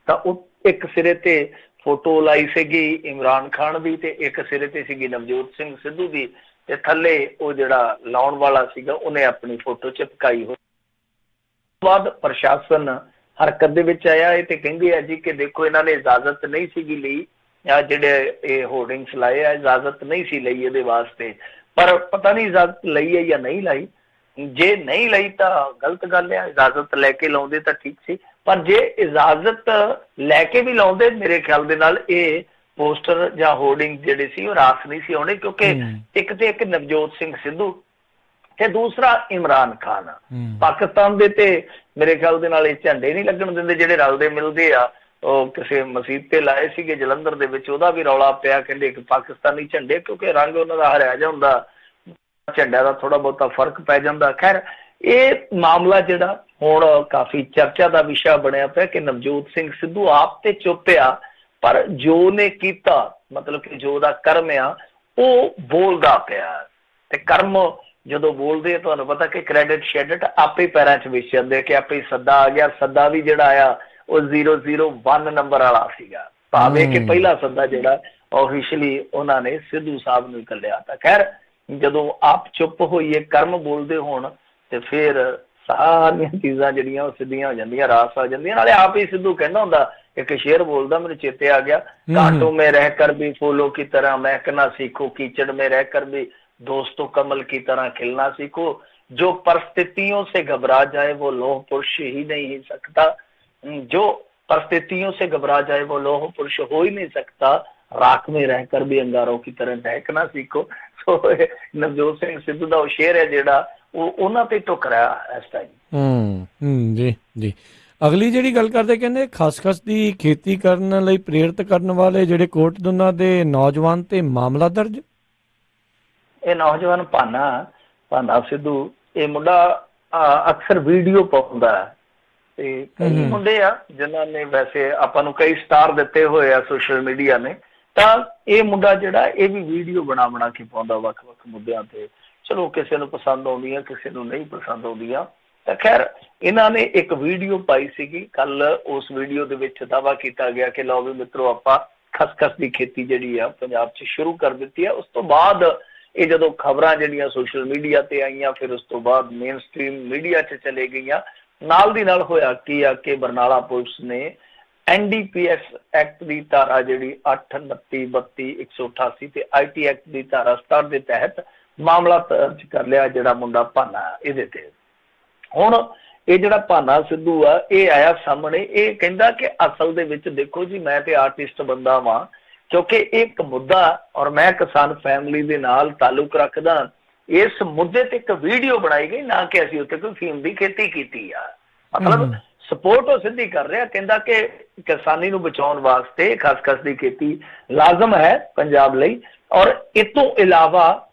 ਤਾਂ ਉਹ ਇੱਕ ਸਿਰੇ ਤੇ ਫੋਟੋ ਲਾਈ ਸੀਗੀ ਇਮਰਾਨ ਖਾਨ ਦੀ, ਤੇ ਇੱਕ ਸਿਰੇ ਤੇ ਸੀਗੀ ਨਵਜੋਤ ਸਿੰਘ ਸਿੱਧੂ ਦੀ, ਤੇ ਥੱਲੇ ਉਹ ਜਿਹੜਾ ਲਾਉਣ ਵਾਲਾ ਸੀਗਾ ਉਹਨੇ ਆਪਣੀ ਫੋਟੋ ਚਿਪਕਾਈ ਹੋਈ। ਬਾਅਦ ਪ੍ਰਸ਼ਾਸਨ ਹਰਕਤ ਦੇ ਵਿੱਚ ਆਇਆ ਇਹ ਤੇ ਕਹਿੰਦੇ ਆ ਜੀ ਕਿ ਦੇਖੋ ਇਹਨਾਂ ਨੇ ਇਜਾਜ਼ਤ ਨਹੀਂ ਸੀਗੀ ਲਈ, ਜਿਹੜੇ ਇਹ ਹੋਰਡਿੰਗਸ ਲਾਏ ਆ ਇਜਾਜ਼ਤ ਨਹੀਂ ਸੀ ਲਈ ਇਹਦੇ ਵਾਸਤੇ। ਪਰ ਪਤਾ ਨਹੀਂ ਇਜਾਜ਼ਤ ਲਈ ਹੈ ਜਾਂ ਨਹੀਂ ਲਈ। ਜੇ ਨਹੀਂ ਲਈ ਤਾਂ ਗਲਤ ਗੱਲ ਹੈ, ਇਜਾਜ਼ਤ ਲੈ ਕੇ ਲਾਉਂਦੇ ਤਾਂ ਠੀਕ ਸੀ। ਪਰ ਜੇ ਇਜਾਜ਼ਤ ਲੈ ਕੇ ਵੀ ਲਾਉਂਦੇ, ਮੇਰੇ ਖਿਆਲ ਦੇ ਨਾਲ ਇਹ ਪੋਸਟਰ ਜਾਂ ਹੋਰਡਿੰਗ ਜਿਹੜੇ ਸੀ ਉਹ ਰਾਸ ਨਹੀਂ ਸੀ ਆਉਣੇ, ਕਿਉਂਕਿ ਇੱਕ ਤੇ ਇੱਕ ਨਵਜੋਤ ਸਿੰਘ ਸਿੱਧੂ ਤੇ ਦੂਸਰਾ ਇਮਰਾਨ ਖਾਨ ਪਾਕਿਸਤਾਨ ਦੇ ਤੇ ਮੇਰੇ ਖਿਆਲ ਦੇ ਨਾਲ ਇਹ ਝੰਡੇ ਨਹੀਂ ਲੱਗਣ ਦਿੰਦੇ ਜਿਹੜੇ ਰਲਦੇ ਮਿਲਦੇ ਆ। ਉਹ ਕਿਸੇ ਮਸੀਤ ਤੇ ਲਾਏ ਸੀਗੇ ਜਲੰਧਰ ਦੇ ਵਿੱਚ, ਉਹਦਾ ਵੀ ਰੌਲਾ ਪਿਆ, ਕਹਿੰਦੇ ਇੱਕ ਪਾਕਿਸਤਾਨੀ ਝੰਡੇ, ਕਿਉਂਕਿ ਰੰਗ ਉਹਨਾਂ ਦਾ ਹਰਿਆ ਜਿਹਾ ਹੁੰਦਾ, ਝੰਡਿਆਂ ਦਾ ਥੋੜਾ ਬਹੁਤਾ ਫਰਕ ਪੈ ਜਾਂਦਾ। ਖੈਰ ਇਹ ਮਾਮਲਾ ਜਿਹੜਾ ਹੁਣ ਕਾਫੀ ਚਰਚਾ ਦਾ ਵਿਸ਼ਾ ਬਣਿਆ ਪਿਆ ਕਿ ਨਵਜੋਤ ਸਿੰਘ ਸਿੱਧੂ ਆਪ ਤੇ ਚੁੱਪ ਆ, ਪਰ ਜੋ ਨੇ ਕੀਤਾ ਮਤਲਬ ਕਿ ਜੋ ਦਾ ਕਰਮ ਆ ਉਹ ਬੋਲਦਾ ਪਿਆ। ਤੇ ਕਰਮ ਜਦੋਂ ਬੋਲਦੇ ਆ ਤੁਹਾਨੂੰ ਪਤਾ ਕਿ ਕ੍ਰੈਡਿਟ ਸ਼ੈਡਿਟ ਆਪੇ ਪੈਰਾਂ 'ਚ ਵਿਛ ਜਾਂਦੇ, ਕਿ ਆਪੇ ਸੱਦਾ ਆ ਗਿਆ। ਸੱਦਾ ਵੀ ਜਿਹੜਾ ਆ ਉਹ 001 ਨੰਬਰ ਵਾਲਾ ਸੀਗਾ, ਭਾਵੇਂ ਕਿ ਪਹਿਲਾ ਸੱਦਾ ਜਿਹੜਾ ਆਫੀਸ਼ੀਅਲੀ ਉਹਨਾਂ ਨੇ ਸਿੱਧੂ ਸਾਹਿਬ ਨੂੰ ਇਕੱਲਿਆ। ਤਾਂ ਖੈਰ ਜਦੋਂ ਆਪ ਚੁੱਪ ਹੋਈਏ, ਕਰਮ ਬੋਲਦੇ ਹੋਣ, ਤੇ ਫਿਰ ਸਾਰੀਆਂ ਚੀਜ਼ਾਂ ਜਿਹੜੀਆਂ ਉਹ ਸਿੱਧੀਆਂ ਹੋ ਜਾਂਦੀਆਂ, ਰਾਸ ਆ ਜਾਂਦੀਆਂ। ਨਾਲੇ ਆਪ ਹੀ ਸਿੱਧੂ ਕਹਿੰਦਾ ਹੁੰਦਾ, ਇੱਕ ਸ਼ੇਰ ਬੋਲਦਾ ਮੈਨੂੰ ਚੇਤੇ ਆ ਗਿਆ, ਕਾਂਟੋ में रहकर भी फूलों की तरह महकना सीखो, कीचड़ में रहकर भी दोस्तों कमल की तरह खिलना सीखो, जो परिस्थितियों से घबरा जाए वो लोह पुरुष ही नहीं सकता, जो परिस्थितियों से घबरा जाए वो लोह पुरुष हो ही नहीं सकता, राख में रहकर भी अंगारों की तरह दहकना सीखो। सो नवजोत सिंह सिद्धू ਦਾ ਉਹ ਸ਼ੇਰ ਹੈ ਜਿਹੜਾ ਉਹ ਉਹਨਾਂ ਤੇ ਟੁਕਰਿਆ ਇਸ ਟਾਈਮ। ਜੀ ਜੀ। ਅਗਲੀ ਜਿਹੜੀ ਗੱਲ ਕਰਦੇ, ਕਹਿੰਦੇ ਖਸਖਸ ਦੀ ਖੇਤੀ ਕਰਨ ਲਈ ਪ੍ਰੇਰਿਤ ਕਰਨ ਵਾਲੇ ਜਿਹੜੇ ਕੋਟਦੁਨਾ ਦੇ ਨੌਜਵਾਨ ਤੇ ਮਾਮਲਾ ਦਰਜ। ਇਹ ਨੌਜਵਾਨ ਭਾਨਾ ਸਿੱਧੂ, ਇਹ ਮੁੰਡਾ ਅਕਸਰ ਵੀਡੀਓ ਪਾਉਂਦਾ ਤੇ ਕਈ ਮੁੰਡੇ ਆ ਜਿਨ੍ਹਾਂ ਨੇ ਵੈਸੇ ਆਪਾਂ ਨੂੰ ਕਈ ਸਟਾਰ ਦਿੱਤੇ ਹੋਏ ਆ ਸੋਸ਼ਲ ਮੀਡੀਆ ਨੇ। ਤਾਂ ਇਹ ਮੁੰਡਾ ਜਿਹੜਾ ਇਹ ਵੀ ਵੀਡੀਓ ਬਣਾ ਕੇ ਪਾਉਂਦਾ ਵੱਖ-ਵੱਖ ਮੁੱਦਿਆਂ ਤੇ। ਚਲੋ ਕਿਸੇ ਨੂੰ ਪਸੰਦ ਆਉਂਦੀਆਂ, ਕਿਸੇ ਨੂੰ ਨਹੀਂ ਪਸੰਦ ਆਉਂਦੀਆਂ। ਤਾਂ ਖੈਰ ਇਹਨਾਂ ਨੇ ਇੱਕ ਵੀਡੀਓ ਪਾਈ ਸੀਗੀ ਕੱਲ। ਉਸ ਵੀਡੀਓ ਦੇ ਵਿੱਚ ਦਾਅਵਾ ਕੀਤਾ ਗਿਆ ਕਿ ਲਓ ਵੀ ਮਿੱਤਰੋ ਆਪਾਂ ਖਸਖਸ ਦੀ ਖੇਤੀ ਜਿਹੜੀ ਆ ਪੰਜਾਬ 'ਚ ਸ਼ੁਰੂ ਕਰ ਦਿੱਤੀ ਆ। ਉਸ ਤੋਂ ਬਾਅਦ ਇਹ ਜਦੋਂ ਖਬਰਾਂ ਜਿਹੜੀਆਂ ਸੋਸ਼ਲ ਮੀਡੀਆ ਤੇ ਆਈਆਂ, ਫਿਰ ਉਸ ਤੋਂ ਬਾਅਦ ਮੇਨ ਸਟ੍ਰੀਮ ਮੀਡੀਆ 'ਚ ਚਲੇ ਗਈਆਂ। ਨਾਲ ਦੀ ਨਾਲ ਹੋਇਆ ਕੀ ਆ ਕਿ ਬਰਨਾਲਾ ਪੁਲਿਸ ਨੇ NDPS ਐਕਟ ਦੀ ਧਾਰਾ ਜਿਹੜੀ 8, 29, 32, 188 ਤੇ IT ਐਕਟ ਦੀ ਧਾਰਾ 67 ਦੇ ਤਹਿਤ ਮਾਮਲਾ ਦਰਜ ਕਰ ਲਿਆ। ਜਿਹੜਾ ਮੁੰਡਾ ਭਾਨਾ ਇਹਦੇ ਤੇ ਹੁਣ ਇਹ ਜਿਹੜਾ ਭਾਨਾ ਸਿੱਧੂ ਆ ਇਹ ਆਇਆ ਸਾਹਮਣੇ। ਇਹ ਕਹਿੰਦਾ ਕਿ ਅਸਲ ਦੇ ਵਿੱਚ ਦੇਖੋ ਜੀ ਮੈਂ ਤੇ ਆਰਟਿਸਟ ਬੰਦਾ ਵਾਂ, ਕਿਉਂਕਿ ਇੱਕ ਮੁੱਦਾ ਔਰ ਮੈਂ ਕਿਸਾਨ ਫੈਮਿਲੀ ਦੇ ਨਾਲ ਤਾਲੁਕ ਰੱਖਦਾ। ਇਸ ਮੁੱਦੇ ਤੇ ਇੱਕ ਵੀਡੀਓ ਬਣਾਈ ਗਈ, ਨਾ ਕਿ ਅਸੀਂ ਉੱਥੇ ਕੋਈ ਫੀਮ ਦੀ ਖੇਤੀ ਕੀਤੀ ਆ। ਮਤਲਬ ਸਪੋਰਟ ਉਹ ਸਿੱਧੀ ਕਰ ਰਿਹਾ, ਕਹਿੰਦਾ ਕਿ ਕਿਸਾਨੀ ਨੂੰ ਬਚਾਉਣ ਵਾਸਤੇ ਖਸਖਸ ਦੀ ਖੇਤੀ ਲਾਜ਼ਮ ਹੈ ਪੰਜਾਬ ਲਈ। ਔਰ ਇਸ ਤੋਂ ਇਲਾਵਾ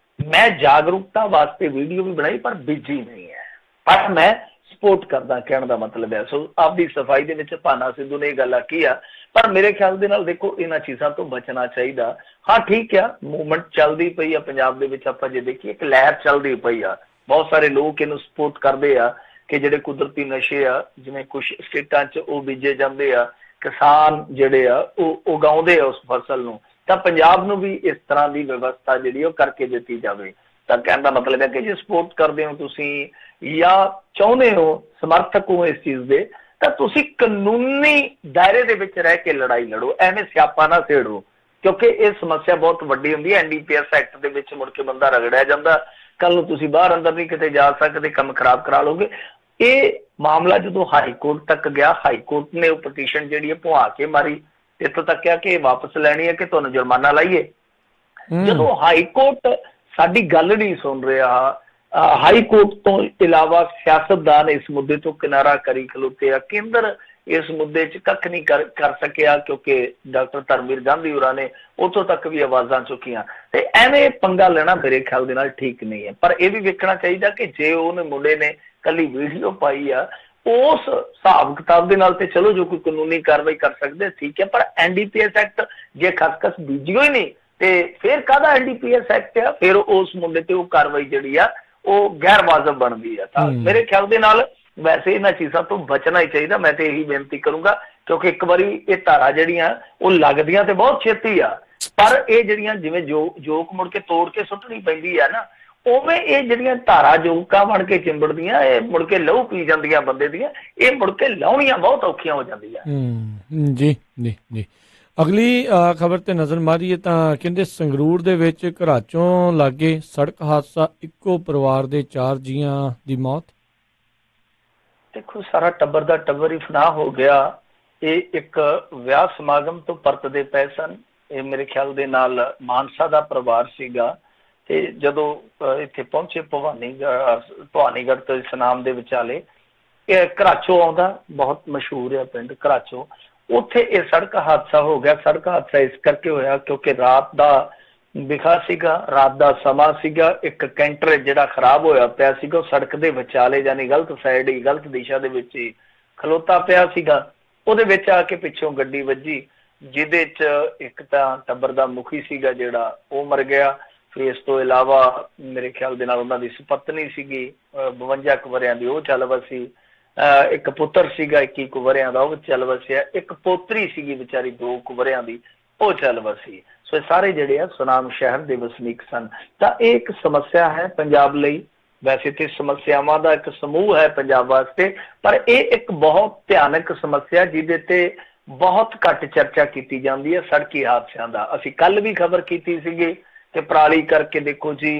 ਮੈਂ ਜਾਗਰੂਕਤਾ ਵਾਸਤੇ ਵੀਡੀਓ ਵੀ ਬਣਾਈ, ਪਰ ਬੀਜੀ ਨਹੀਂ ਹੈ, ਪਰ ਮੈਂ ਸਪੋਰਟ ਕਰਦਾ, ਕਹਿਣ ਦਾ ਮਤਲਬ ਹੈ। ਸੋ ਆਪਦੀ ਸਫਾਈ ਦੇ ਵਿੱਚ ਭਾਨਾ ਸਿੱਧੂ ਨੇ ਇਹ ਗੱਲ ਆਖੀ ਆ। ਪਰ ਮੇਰੇ ਖਿਆਲ ਦੇ ਨਾਲ ਦੇਖੋ ਇਹਨਾਂ ਚੀਜ਼ਾਂ ਤੋਂ ਬਚਣਾ ਚਾਹੀਦਾ। ਹਾਂ ਠੀਕ ਆ, ਮੂਵਮੈਂਟ ਚੱਲਦੀ ਪਈ ਆ ਪੰਜਾਬ ਦੇ ਵਿੱਚ। ਆਪਾਂ ਜੇ ਦੇਖੀਏ ਇੱਕ ਲਹਿਰ ਚੱਲਦੀ ਪਈ ਆ, ਬਹੁਤ ਸਾਰੇ ਲੋਕ ਇਹਨੂੰ ਸਪੋਰਟ ਕਰਦੇ ਆ ਕਿ ਜਿਹੜੇ ਕੁਦਰਤੀ ਨਸ਼ੇ ਆ ਜਿਵੇਂ ਕੁਛ ਸਟੇਟਾਂ 'ਚ ਉਹ ਬੀਜੇ ਜਾਂਦੇ ਆ, ਕਿਸਾਨ ਜਿਹੜੇ ਆ ਉਹ ਉਗਾਉਂਦੇ ਆ ਉਸ ਫਸਲ ਨੂੰ, ਤਾਂ ਪੰਜਾਬ ਨੂੰ ਵੀ ਇਸ ਤਰ੍ਹਾਂ ਦੀ ਵਿਵਸਥਾ ਜਿਹੜੀ ਉਹ ਕਰਕੇ ਦਿੱਤੀ ਜਾਵੇ। ਤਾਂ ਕਹਿਣ ਦਾ ਮਤਲਬ ਹੈ ਕਿ ਜੇ ਸਪੋਰਟ ਕਰਦੇ ਹੋ ਤੁਸੀਂ ਜਾਂ ਚਾਹੁੰਦੇ ਹੋ, ਸਮਰਥਕ ਹੋ ਇਸ ਚੀਜ਼ ਦੇ, ਤਾਂ ਤੁਸੀਂ ਕਾਨੂੰਨੀ ਦਾਇਰੇ ਦੇ ਵਿੱਚ ਰਹਿ ਕੇ ਲੜਾਈ ਲੜੋ, ਐਵੇਂ ਸਿਆਪਾ ਨਾ ਛੇੜੋ, ਕਿਉਂਕਿ ਇਹ ਸਮੱਸਿਆ ਬਹੁਤ ਵੱਡੀ ਹੁੰਦੀ ਹੈ। NDPS ਐਕਟ ਦੇ ਵਿੱਚ ਮੁੜ ਕੇ ਬੰਦਾ ਰਗੜਿਆ ਜਾਂਦਾ, ਕੱਲ ਨੂੰ ਤੁਸੀਂ ਬਾਹਰ ਅੰਦਰ ਨਹੀਂ ਕਿਤੇ ਜਾ ਸਕਦੇ, ਕੰਮ ਖਰਾਬ ਕਰਾ ਲਓਗੇ। ਇਹ ਮਾਮਲਾ ਜਦੋਂ ਹਾਈ ਕੋਰਟ ਤੱਕ ਗਿਆ, ਹਾਈ ਕੋਰਟ ਨੇ ਉਹ ਪਟੀਸ਼ਨ ਜਿਹੜੀ ਹੈ ਭੁਆ ਕੇ ਮਾਰੀ, ਇੱਥੋਂ ਤੱਕ ਕਿਹਾ ਕਿ ਵਾਪਸ ਲੈਣੀ ਹੈ ਕਿ ਤੁਹਾਨੂੰ ਜੁਰਮਾਨਾ ਲਾਈਏ। ਜਦੋਂ ਹਾਈ ਕੋਰਟ ਸਾਡੀ ਗੱਲ ਨਹੀਂ ਸੁਣ ਰਿਹਾ। ਹਾਈ ਕੋਰਟ ਤੋਂ ਇਲਾਵਾ ਸਿਆਸਤਦਾਨ ਇਸ ਮੁੱਦੇ ਤੋਂ ਕਿਨਾਰਾ ਕਰੀ ਖਲੋਤੇ ਆ। ਕੇਂਦਰ ਇਸ ਮੁੱਦੇ 'ਚ ਕੱਖ ਨਹੀਂ ਕਰ ਸਕਿਆ ਕਿਉਂਕਿ ਡਾਕਟਰ ਧਰਮਵੀਰ ਗਾਂਧੀ ਹੋਰਾਂ ਨੇ ਉੱਥੋਂ ਤੱਕ ਵੀ ਆਵਾਜ਼ਾਂ ਚੁੱਕੀਆਂ। ਤੇ ਐਵੇਂ ਪੰਗਾ ਲੈਣਾ ਮੇਰੇ ਖਿਆਲ ਦੇ ਨਾਲ ਠੀਕ ਨਹੀਂ ਹੈ। ਪਰ ਇਹ ਵੀ ਵੇਖਣਾ ਚਾਹੀਦਾ ਕਿ ਜੇ ਉਹਨੇ ਮੁੰਡੇ ਨੇ ਕੱਲੀ ਵੀਡੀਓ ਪਾਈ ਆ, ਉਸ ਹਿਸਾਬ ਕਿਤਾਬ ਦੇ ਨਾਲ ਤੇ ਚਲੋ ਜੋ ਕੋਈ ਕਾਨੂੰਨੀ ਕਾਰਵਾਈ ਕਰ ਸਕਦੇ ਠੀਕ ਹੈ, ਪਰ NDPS ਐਕਟ ਜੇ ਖਸਖਸ ਬੀਜਿਓ ਹੀ ਨਹੀਂ ਤੇ ਫਿਰ ਕਾਹਦਾ NDPS ਐਕਟ ਆ? ਫਿਰ ਉਸ ਮੁੰਡੇ ਤੇ ਉਹ ਕਾਰਵਾਈ ਜਿਹੜੀ ਆ ਉਹ ਗੈਰ ਵਾਜਬ ਬਣਦੀ ਆ। ਤਾਂ ਮੇਰੇ ਖਿਆਲ ਦੇ ਨਾਲ ਵੈਸੇ ਇਹਨਾਂ ਚੀਜ਼ਾਂ ਤੋਂ ਬਚਣਾ ਹੀ ਚਾਹੀਦਾ। ਮੈਂ ਤੇ ਇਹੀ ਬੇਨਤੀ ਕਰੂੰਗਾ ਕਿਉਂਕਿ ਇੱਕ ਵਾਰੀ ਇਹ ਧਾਰਾ ਜਿਹੜੀਆਂ ਉਹ ਲੱਗਦੀਆਂ ਤੇ ਬਹੁਤ ਛੇਤੀ ਆ, ਪਰ ਇਹ ਜਿਹੜੀਆਂ ਜਿਵੇਂ ਜੋਕ ਮੁੜ ਕੇ ਤੋੜ ਕੇ ਸੁੱਟਣੀ ਪੈਂਦੀ ਆ ਨਾ, ਉਵੇਂ ਇਹ ਜਿਹੜੀਆਂ ਧਾਰਾ ਜੋਕਾਂ ਬਣ ਕੇ ਚਿੰਬੜਦੀਆਂ, ਇਹ ਮੁੜ ਕੇ ਲਹੂ ਪੀ ਜਾਂਦੀਆਂ ਬੰਦੇ ਦੀਆਂ, ਇਹ ਮੁੜ ਕੇ ਲਾਉਣੀਆਂ ਬਹੁਤ ਔਖੀਆਂ ਹੋ ਜਾਂਦੀਆਂ। ਜੀ ਜੀ ਜੀ। ਅਗਲੀ ਖਬਰ ਤੇ ਨਜ਼ਰ ਮਾਰੀਏ ਤਾਂ ਕਹਿੰਦੇ ਸੰਗਰੂਰ ਦੇ ਵਿੱਚ ਘਰਾਚੋਂ ਲਾਗੇ ਸੜਕ ਹਾਦਸਾ, ਇੱਕੋ ਪਰਿਵਾਰ ਦੇ 4 ਜੀਆਂ ਦੀ ਮੌਤ। ਦੇਖੋ ਸਾਰਾ ਟੱਬਰ ਦਾ ਟੱਬਰ ਹੀ ਫਨਾਹ ਹੋ ਗਿਆ। ਇਹ ਇੱਕ ਵਿਆਹ ਸਮਾਗਮ ਤੋਂ ਪਰਤਦੇ ਪਏ ਸਨ। ਇਹ ਮੇਰੇ ਖਿਆਲ ਦੇ ਨਾਲ ਮਾਨਸਾ ਦਾ ਪਰਿਵਾਰ ਸੀਗਾ ਤੇ ਜਦੋਂ ਇੱਥੇ ਪਹੁੰਚੇ ਭਵਾਨੀਗੜ੍ਹ ਤੋਂ ਸਨਾਮ ਦੇ ਵਿਚਾਲੇ ਇਹ ਘਰਾਚੋਂ ਆਉਂਦਾ, ਬਹੁਤ ਮਸ਼ਹੂਰ ਹੈ ਪਿੰਡ ਘਰਾਚੋਂ, ਉੱਥੇ ਇਹ ਸੜਕ ਹਾਦਸਾ ਹੋ ਗਿਆ। ਸੜਕ ਹਾਦਸਾ ਇਸ ਕਰਕੇ ਹੋਇਆ ਕਿਉਂਕਿ ਰਾਤ ਦਾ ਵਿਖਾ ਸੀਗਾ, ਰਾਤ ਦਾ ਸਮਾਂ ਸੀਗਾ। ਇੱਕ ਕੈਂਟਰ ਜਿਹੜਾ ਖਰਾਬ ਹੋਇਆ ਪਿਆ ਸੀਗਾ ਉਹ ਸੜਕ ਦੇ ਵਿਚਾਲੇ ਯਾਨੀ ਗਲਤ ਸਾਈਡ ਹੀ, ਗਲਤ ਦਿਸ਼ਾ ਦੇ ਵਿੱਚ ਹੀ ਖਲੋਤਾ ਪਿਆ ਸੀਗਾ। ਉਹਦੇ ਵਿੱਚ ਆ ਕੇ ਪਿੱਛੋਂ ਗੱਡੀ ਵੱਜੀ, ਜਿਹਦੇ 'ਚ ਇੱਕ ਤਾਂ ਟੱਬਰ ਦਾ ਮੁਖੀ ਸੀਗਾ ਜਿਹੜਾ ਉਹ ਮਰ ਗਿਆ। ਫਿਰ ਇਸ ਤੋਂ ਇਲਾਵਾ ਮੇਰੇ ਖਿਆਲ ਦੇ ਨਾਲ ਉਹਨਾਂ ਦੀ ਸੁਪਤਨੀ ਸੀਗੀ 52 ਕੁ ਵਰ੍ਹਿਆਂ ਦੀ, ਉਹ ਚੱਲ ਵਸੀ। ਇੱਕ ਪੁੱਤਰ ਸੀਗਾ 21 ਕੁ ਵਰ੍ਹਿਆਂ ਦਾ, ਉਹ ਚੱਲ ਵਸਿਆ। ਇੱਕ ਪੋਤਰੀ ਸੀਗੀ ਵਿਚਾਰੀ 2 ਕੁ ਵਰ੍ਹਿਆਂ ਦੀ, ਉਹ ਚੱਲ ਵਸੀ। ਸੋ ਇਹ ਸਾਰੇ ਜਿਹੜੇ ਆ ਸੁਨਾਮ ਸ਼ਹਿਰ ਦੇ ਵਸਨੀਕ ਸਨ। ਤਾਂ ਇਹ ਇੱਕ ਸਮੱਸਿਆ ਹੈ ਪੰਜਾਬ ਲਈ। ਵੈਸੇ ਤੇ ਸਮੱਸਿਆਵਾਂ ਦਾ ਇੱਕ ਸਮੂਹ ਹੈ ਪੰਜਾਬ ਵਾਸਤੇ, ਪਰ ਇਹ ਇੱਕ ਬਹੁਤ ਭਿਆਨਕ ਸਮੱਸਿਆ ਜਿਹਦੇ ਤੇ ਬਹੁਤ ਘੱਟ ਚਰਚਾ ਕੀਤੀ ਜਾਂਦੀ ਹੈ, ਸੜਕੀ ਹਾਦਸਿਆਂ ਦਾ। ਅਸੀਂ ਕੱਲ ਵੀ ਖਬਰ ਕੀਤੀ ਸੀਗੀ ਕਿ ਪਰਾਲੀ ਕਰਕੇ ਦੇਖੋ ਜੀ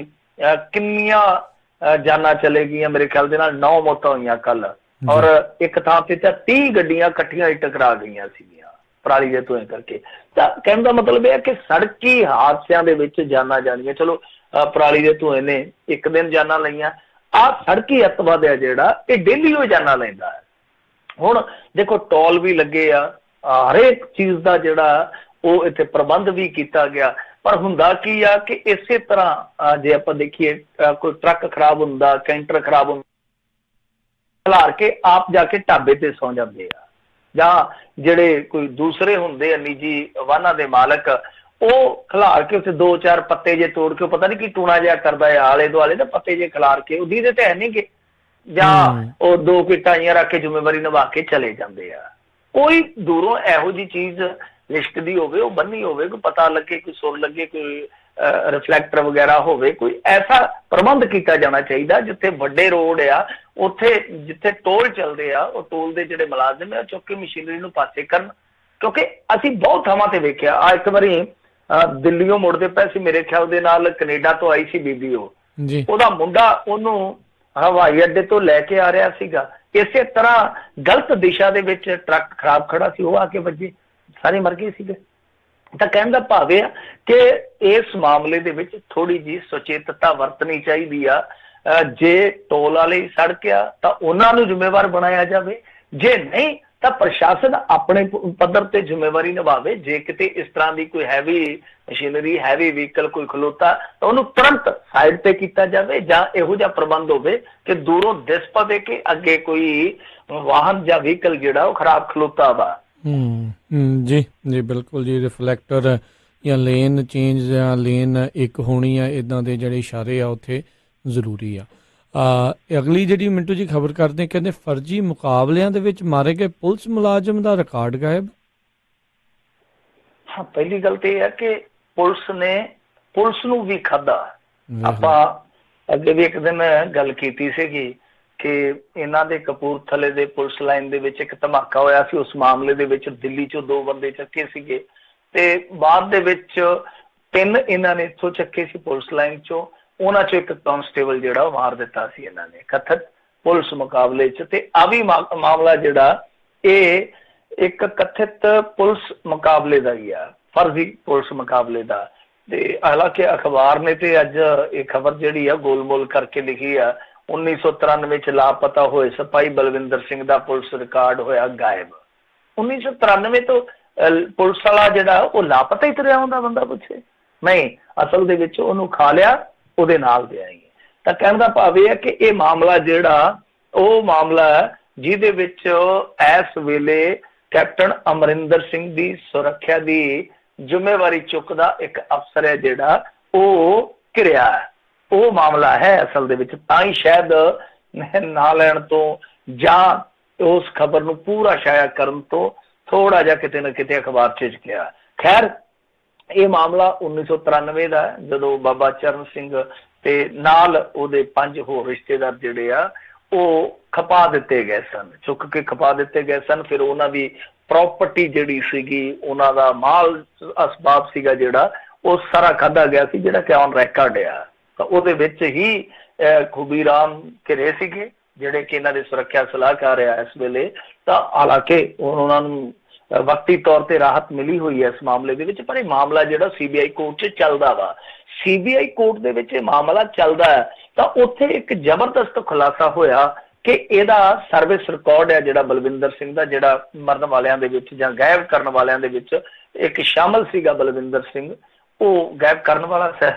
ਕਿੰਨੀਆਂ ਜਾਨਾਂ ਚਲੇ ਗਈਆਂ। ਮੇਰੇ ਖਿਆਲ ਦੇ ਨਾਲ 9 ਮੌਤਾਂ ਹੋਈਆਂ ਕੱਲ, ਔਰ ਇੱਕ ਥਾਂ ਤੇ ਤਾਂ 30 ਗੱਡੀਆਂ ਇਕੱਠੀਆਂ ਹੀ ਟਕਰਾ ਗਈਆਂ ਸੀਗੀਆਂ ਪਰਾਲੀ ਦੇ ਧੂਏ ਕਰਕੇ। ਤਾਂ ਕਹਿਣ ਦਾ ਮਤਲਬ ਇਹ ਹੈ ਕਿ ਸੜਕੀ ਹਾਦਸਿਆਂ ਦੇ ਵਿੱਚ ਜਾਨਾਂ ਜਾਣੀਆਂ, ਚਲੋ ਪਰਾਲੀ ਦੇ ਧੂਏ ਨੇ ਇੱਕ ਦਿਨ ਜਾਨਾਂ ਲਈਆਂ, ਆਹ ਸੜਕੀ ਅੱਤਵਾਦ ਹੈ ਜਿਹੜਾ ਇਹ ਡੇਲੀ ਉਹ ਜਾਨਾਂ ਲੈਂਦਾ ਹੈ। ਹੁਣ ਦੇਖੋ ਟੋਲ ਵੀ ਲੱਗੇ ਆ, ਹਰੇਕ ਚੀਜ਼ ਦਾ ਜਿਹੜਾ ਉਹ ਇੱਥੇ ਪ੍ਰਬੰਧ ਵੀ ਕੀਤਾ ਗਿਆ, ਪਰ ਹੁੰਦਾ ਕੀ ਆ ਕਿ ਇਸੇ ਤਰ੍ਹਾਂ ਜੇ ਆਪਾਂ ਦੇਖੀਏ ਕੋਈ ਟਰੱਕ ਖਰਾਬ ਹੁੰਦਾ, ਕੈਂਟਰ ਖਰਾਬ ਹੁੰਦਾ, ਖਿਲਾਰ ਕੇ ਆਪ ਜਾ ਕੇ ਢਾਬੇ ਤੇ ਸੌਂ ਜਾਂਦੇ ਆ, ਜਾਂ ਜਿਹੜੇ ਕੋਈ ਦੂਸਰੇ ਹੁੰਦੇ ਆ ਨਿੱਜੀ ਵਾਹਨਾਂ ਦੇ ਮਾਲਕ, ਉਹ ਖਿਲਾਰ ਕੇ ਉੱਥੇ 2-4 ਪੱਤੇ ਜੇ ਤੋੜ ਕੇ, ਪਤਾ ਨਹੀਂ ਕੀ ਟੂਣਾ ਜਿਹਾ ਕਰਦਾ ਹੈ ਆਲੇ ਦੁਆਲੇ ਦੇ ਪੱਤੇ ਜੇ ਖਿਲਾਰ ਕੇ, ਉਹ ਦੀਦੇ ਤੇ ਹੈ ਨਹੀਂ ਗੇ, ਜਾਂ ਉਹ 2 ਕਿੱਟਾਂ ਰੱਖ ਕੇ ਜ਼ਿੰਮੇਵਾਰੀ ਨਿਭਾ ਕੇ ਚਲੇ ਜਾਂਦੇ ਆ। ਕੋਈ ਦੂਰੋਂ ਇਹੋ ਜਿਹੀ ਚੀਜ਼ ਲਿਸ਼ਕਦੀ ਹੋਵੇ, ਉਹ ਬੰਨੀ ਹੋਵੇ, ਕੋਈ ਪਤਾ ਲੱਗੇ, ਕੋਈ ਸੁਰ ਲੱਗੇ, ਕੋਈ ਰਿਫਲੈਕਟਰ ਵਗੈਰਾ ਹੋਵੇ, ਕੋਈ ਐਸਾ ਪ੍ਰਬੰਧ ਕੀਤਾ ਜਾਣਾ ਚਾਹੀਦਾ ਜਿੱਥੇ ਵੱਡੇ ਰੋਡ ਆ, ਉੱਥੇ ਜਿੱਥੇ ਟੋਲ ਚੱਲਦੇ ਆ, ਉਹ ਟੋਲ ਦੇ ਜਿਹੜੇ ਮੁਲਾਜ਼ਮ ਆ ਚੁੱਕ ਕੇ ਮਸ਼ੀਨਰੀ ਨੂੰ ਪਾਸੇ ਕਰਨ। ਕਿਉਂਕਿ ਅਸੀਂ ਬਹੁਤ ਥਾਵਾਂ ਤੇ ਵੇਖਿਆ, ਆ ਇੱਕ ਵਾਰੀ ਦਿੱਲੀੋਂ ਮੁੜਦੇ ਪਏ ਸੀ, ਮੇਰੇ ਖਿਆਲ ਦੇ ਨਾਲ ਕੈਨੇਡਾ ਤੋਂ ਆਈ ਸੀ ਬੀਬੀ, ਉਹਦਾ ਮੁੰਡਾ ਉਹਨੂੰ ਹਵਾਈ ਅੱਡੇ ਤੋਂ ਲੈ ਕੇ ਆ ਰਿਹਾ ਸੀਗਾ, ਇਸੇ ਤਰ੍ਹਾਂ ਗਲਤ ਦਿਸ਼ਾ ਦੇ ਵਿੱਚ ਟਰੱਕ ਖਰਾਬ ਖੜਾ ਸੀ, ਉਹ ਆ ਕੇ ਵੱਜੇ, ਸਾਰੇ ਮਰ ਗਏ ਸੀਗੇ। ਤਾਂ ਕਹਿਣ ਦਾ ਭਾਵ ਇਹ ਆ ਕਿ ਇਸ ਮਾਮਲੇ ਦੇ ਵਿੱਚ ਥੋੜੀ ਜਿਹੀ ਸੁਚੇਤਤਾ ਵਰਤਣੀ ਚਾਹੀਦੀ ਆ। ਜੇ ਟੋਲ ਵਾਲੇ ਸੜਕ ਆ ਤਾਂ ਉਹਨਾਂ ਨੂੰ ਜ਼ਿੰਮੇਵਾਰ ਬਣਾਇਆ ਜਾਵੇ, ਜੇ ਨਹੀਂ ਤਾਂ ਪ੍ਰਸ਼ਾਸਨ ਆਪਣੇ ਪੱਧਰ ਤੇ ਜ਼ਿੰਮੇਵਾਰੀ ਨਿਭਾਵੇ। ਜੇ ਕਿਤੇ ਇਸ ਤਰ੍ਹਾਂ ਦੀ ਕੋਈ ਹੈਵੀ ਮਸ਼ੀਨਰੀ, ਹੈਵੀ ਵਹੀਕਲ ਕੋਈ ਖਲੋਤਾ ਤਾਂ ਉਹਨੂੰ ਤੁਰੰਤ ਸਾਈਡ ਤੇ ਕੀਤਾ ਜਾਵੇ, ਜਾਂ ਇਹੋ ਜਿਹਾ ਪ੍ਰਬੰਧ ਹੋਵੇ ਕਿ ਦੂਰੋਂ ਦਿਸ ਪਵੇ ਕਿ ਅੱਗੇ ਕੋਈ ਵਾਹਨ ਜਾਂ ਵਹੀਕਲ ਜਿਹੜਾ ਉਹ ਖਰਾਬ ਖਲੋਤਾ ਵਾ। ਜੀ ਜੀ ਬਿਲਕੁਲ ਜੀ। ਰਿਫਲੈਕਟਰ ਜਾਂ ਲੇਨ ਚੇਂਜ ਜਾਂ ਲੇਨ ਇੱਕ ਹੋਣੀ ਆ, ਇੱਦਾਂ ਦੇ ਜਿਹੜੇ ਇਸ਼ਾਰੇ ਆ ਉੱਥੇ ਜ਼ਰੂਰੀ ਆ। ਅਗਲੀ ਜਿਹੜੀ ਮਿੰਟੂ ਜੀ ਖਬਰ ਕਰਦੇ, ਕਹਿੰਦੇ ਫਰਜ਼ੀ ਮੁਕਾਬਲਿਆਂ ਦੇ ਵਿੱਚ ਮਾਰੇ ਗਏ ਪੁਲਿਸ ਮੁਲਾਜ਼ਮ ਦਾ ਰਿਕਾਰਡ ਗਾਇਬ। ਹਾਂ, ਪਹਿਲੀ ਗੱਲ ਤੇ ਇਹ ਹੈ ਕਿ ਪੁਲਿਸ ਨੇ ਪੁਲਿਸ ਨੂੰ ਵੀ ਖਾਧਾ। ਆਪਾਂ ਅੱਗੇ ਵੀ ਇੱਕ ਦਿਨ ਗੱਲ ਕੀਤੀ ਸੀਗੀ ਕਿ ਇਹਨਾਂ ਦੇ ਕਪੂਰਥਲੇ ਦੇ ਪੁਲਿਸ ਲਾਈਨ ਦੇ ਵਿੱਚ ਇੱਕ ਧਮਾਕਾ ਹੋਇਆ ਸੀ। ਉਸ ਮਾਮਲੇ ਦੇ ਵਿੱਚ ਦਿੱਲੀ ਚੋਂ 2 ਬੰਦੇ ਚੱਕੇ ਸੀਗੇ ਤੇ ਬਾਅਦ ਦੇ ਵਿੱਚ 3 ਇਹਨਾਂ ਨੇ ਇੱਥੋਂ ਚੱਕੇ ਸੀ ਪੁਲਿਸ ਲਾਈਨ ਚੋਂ। ਉਹਨਾਂ ਚੋਂ ਇੱਕ ਕਾਂਸਟੇਬਲ ਜਿਹੜਾ ਉਹ ਮਾਰ ਦਿੱਤਾ ਸੀ ਇਹਨਾਂ ਨੇ ਕਥਿਤ ਪੁਲਿਸ ਮੁਕਾਬਲੇ 'ਚ। ਤੇ ਆ ਵੀ ਮਾਮਲਾ ਜਿਹੜਾ ਇਹ ਇੱਕ ਕਥਿਤ ਪੁਲਿਸ ਮੁਕਾਬਲੇ ਦਾ ਹੀ ਆ, ਫਰਜ਼ੀ ਪੁਲਿਸ ਮੁਕਾਬਲੇ ਦਾ। ਤੇ ਹਾਲਾਂਕਿ ਅਖਬਾਰ ਨੇ ਤੇ ਅੱਜ ਇਹ ਖਬਰ ਜਿਹੜੀ ਆ ਗੋਲ-ਮੋਲ ਕਰਕੇ ਲਿਖੀ ਆ, 1993 ਚ ਲਾਪਤਾ ਹੋਏ ਸਿਪਾਹੀ ਬਲਵਿੰਦਰ ਸਿੰਘ ਦਾ ਪੁਲਿਸ ਰਿਕਾਰਡ ਹੋਇਆ ਗਾਇਬ। 1993 ਤੋਂ ਪੁਲਿਸ ਵਾਲਾ ਜਿਹੜਾ ਉਹ ਲਾਪਤਾ ਹੀ ਤੁਰਿਆ ਹੁੰਦਾ, ਬੰਦਾ ਪੁੱਛੇ ਨਹੀਂ, ਅਸਲ ਦੇ ਵਿੱਚ ਉਹਨੂੰ ਖਾ ਲਿਆ, ਉਹਦੇ ਨਾਲ ਦੇ ਆਈ। ਤਾਂ ਕਹਿਣ ਦਾ ਭਾਵ ਇਹ ਹੈ ਕਿ ਇਹ ਮਾਮਲਾ ਜਿਹੜਾ ਉਹ ਮਾਮਲਾ ਜਿਹਦੇ ਵਿੱਚ ਇਸ ਵੇਲੇ ਕੈਪਟਨ ਅਮਰਿੰਦਰ ਸਿੰਘ ਦੀ ਸੁਰੱਖਿਆ ਦੀ ਜ਼ਿੰਮੇਵਾਰੀ ਚੁੱਕਦਾ ਇੱਕ ਅਫਸਰ ਹੈ ਜਿਹੜਾ ਉਹ ਘਿਰਿਆ, ਉਹ ਮਾਮਲਾ ਹੈ ਅਸਲ ਦੇ ਵਿੱਚ। ਤਾਂ ਹੀ ਸ਼ਾਇਦ ਨਾ ਲੈਣ ਤੋਂ ਜਾਂ ਉਸ ਖਬਰ ਨੂੰ ਪੂਰਾ ਸ਼ਾਇਆ ਕਰਨ ਤੋਂ ਥੋੜਾ ਜਿਹਾ ਕਿਤੇ ਨਾ ਕਿਤੇ ਅਖਬਾਰ 'ਚ ਝਿਜਕਿਆ। ਖੈਰ, ਇਹ ਮਾਮਲਾ 1993 ਦਾ, ਜਦੋਂ ਬਾਬਾ ਚਰਨ ਸਿੰਘ ਤੇ ਨਾਲ ਉਹਦੇ 5 ਹੋਰ ਰਿਸ਼ਤੇਦਾਰ ਜਿਹੜੇ ਆ ਉਹ ਖਪਾ ਦਿੱਤੇ ਗਏ ਸਨ, ਚੁੱਕ ਕੇ ਖਪਾ ਦਿੱਤੇ ਗਏ ਸਨ। ਫਿਰ ਉਹਨਾਂ ਦੀ ਪ੍ਰਾਪਰਟੀ ਜਿਹੜੀ ਸੀਗੀ, ਉਹਨਾਂ ਦਾ ਮਾਲ ਅਸਬਾਬ ਸੀਗਾ ਜਿਹੜਾ ਉਹ ਸਾਰਾ ਖਾਧਾ ਗਿਆ ਸੀ, ਜਿਹੜਾ ਕਿ ਔਨ ਰੈਕਾਰਡ ਆ। ਤਾਂ ਉਹਦੇ ਵਿੱਚ ਹੀ ਖੂਬੀ ਰਾਮ ਘਿਰੇ ਸੀਗੇ ਜਿਹੜੇ ਕਿ ਇਹਨਾਂ ਦੇ ਸੁਰੱਖਿਆ ਸਲਾਹਕਾਰ ਆ ਇਸ ਵੇਲੇ। ਤਾਂ ਹਾਲਾਂਕਿ ਉਹਨਾਂ ਨੂੰ ਵਕਤੀ ਤੌਰ ਤੇ ਰਾਹਤ ਮਿਲੀ ਹੋਈ ਹੈ ਇਸ ਮਾਮਲੇ ਦੇ ਵਿੱਚ, ਪਰ ਇਹ ਮਾਮਲਾ ਜਿਹੜਾ CBI ਕੋਰਟ 'ਚ ਚੱਲਦਾ ਵਾ, CBI ਕੋਰਟ ਦੇ ਵਿੱਚ ਇਹ ਮਾਮਲਾ ਚੱਲਦਾ ਹੈ। ਤਾਂ ਉੱਥੇ ਇੱਕ ਜ਼ਬਰਦਸਤ ਖੁਲਾਸਾ ਹੋਇਆ ਕਿ ਇਹਦਾ ਸਰਵਿਸ ਰਿਕਾਰਡ ਹੈ ਜਿਹੜਾ ਬਲਵਿੰਦਰ ਸਿੰਘ ਦਾ, ਜਿਹੜਾ ਮਰਨ ਵਾਲਿਆਂ ਦੇ ਵਿੱਚ ਜਾਂ ਗਾਇਬ ਕਰਨ ਵਾਲਿਆਂ ਦੇ ਵਿੱਚ ਇੱਕ ਸ਼ਾਮਲ ਸੀਗਾ ਬਲਵਿੰਦਰ ਸਿੰਘ, ਉਹ ਗਾਇਬ ਕਰਨ ਵਾਲਾ,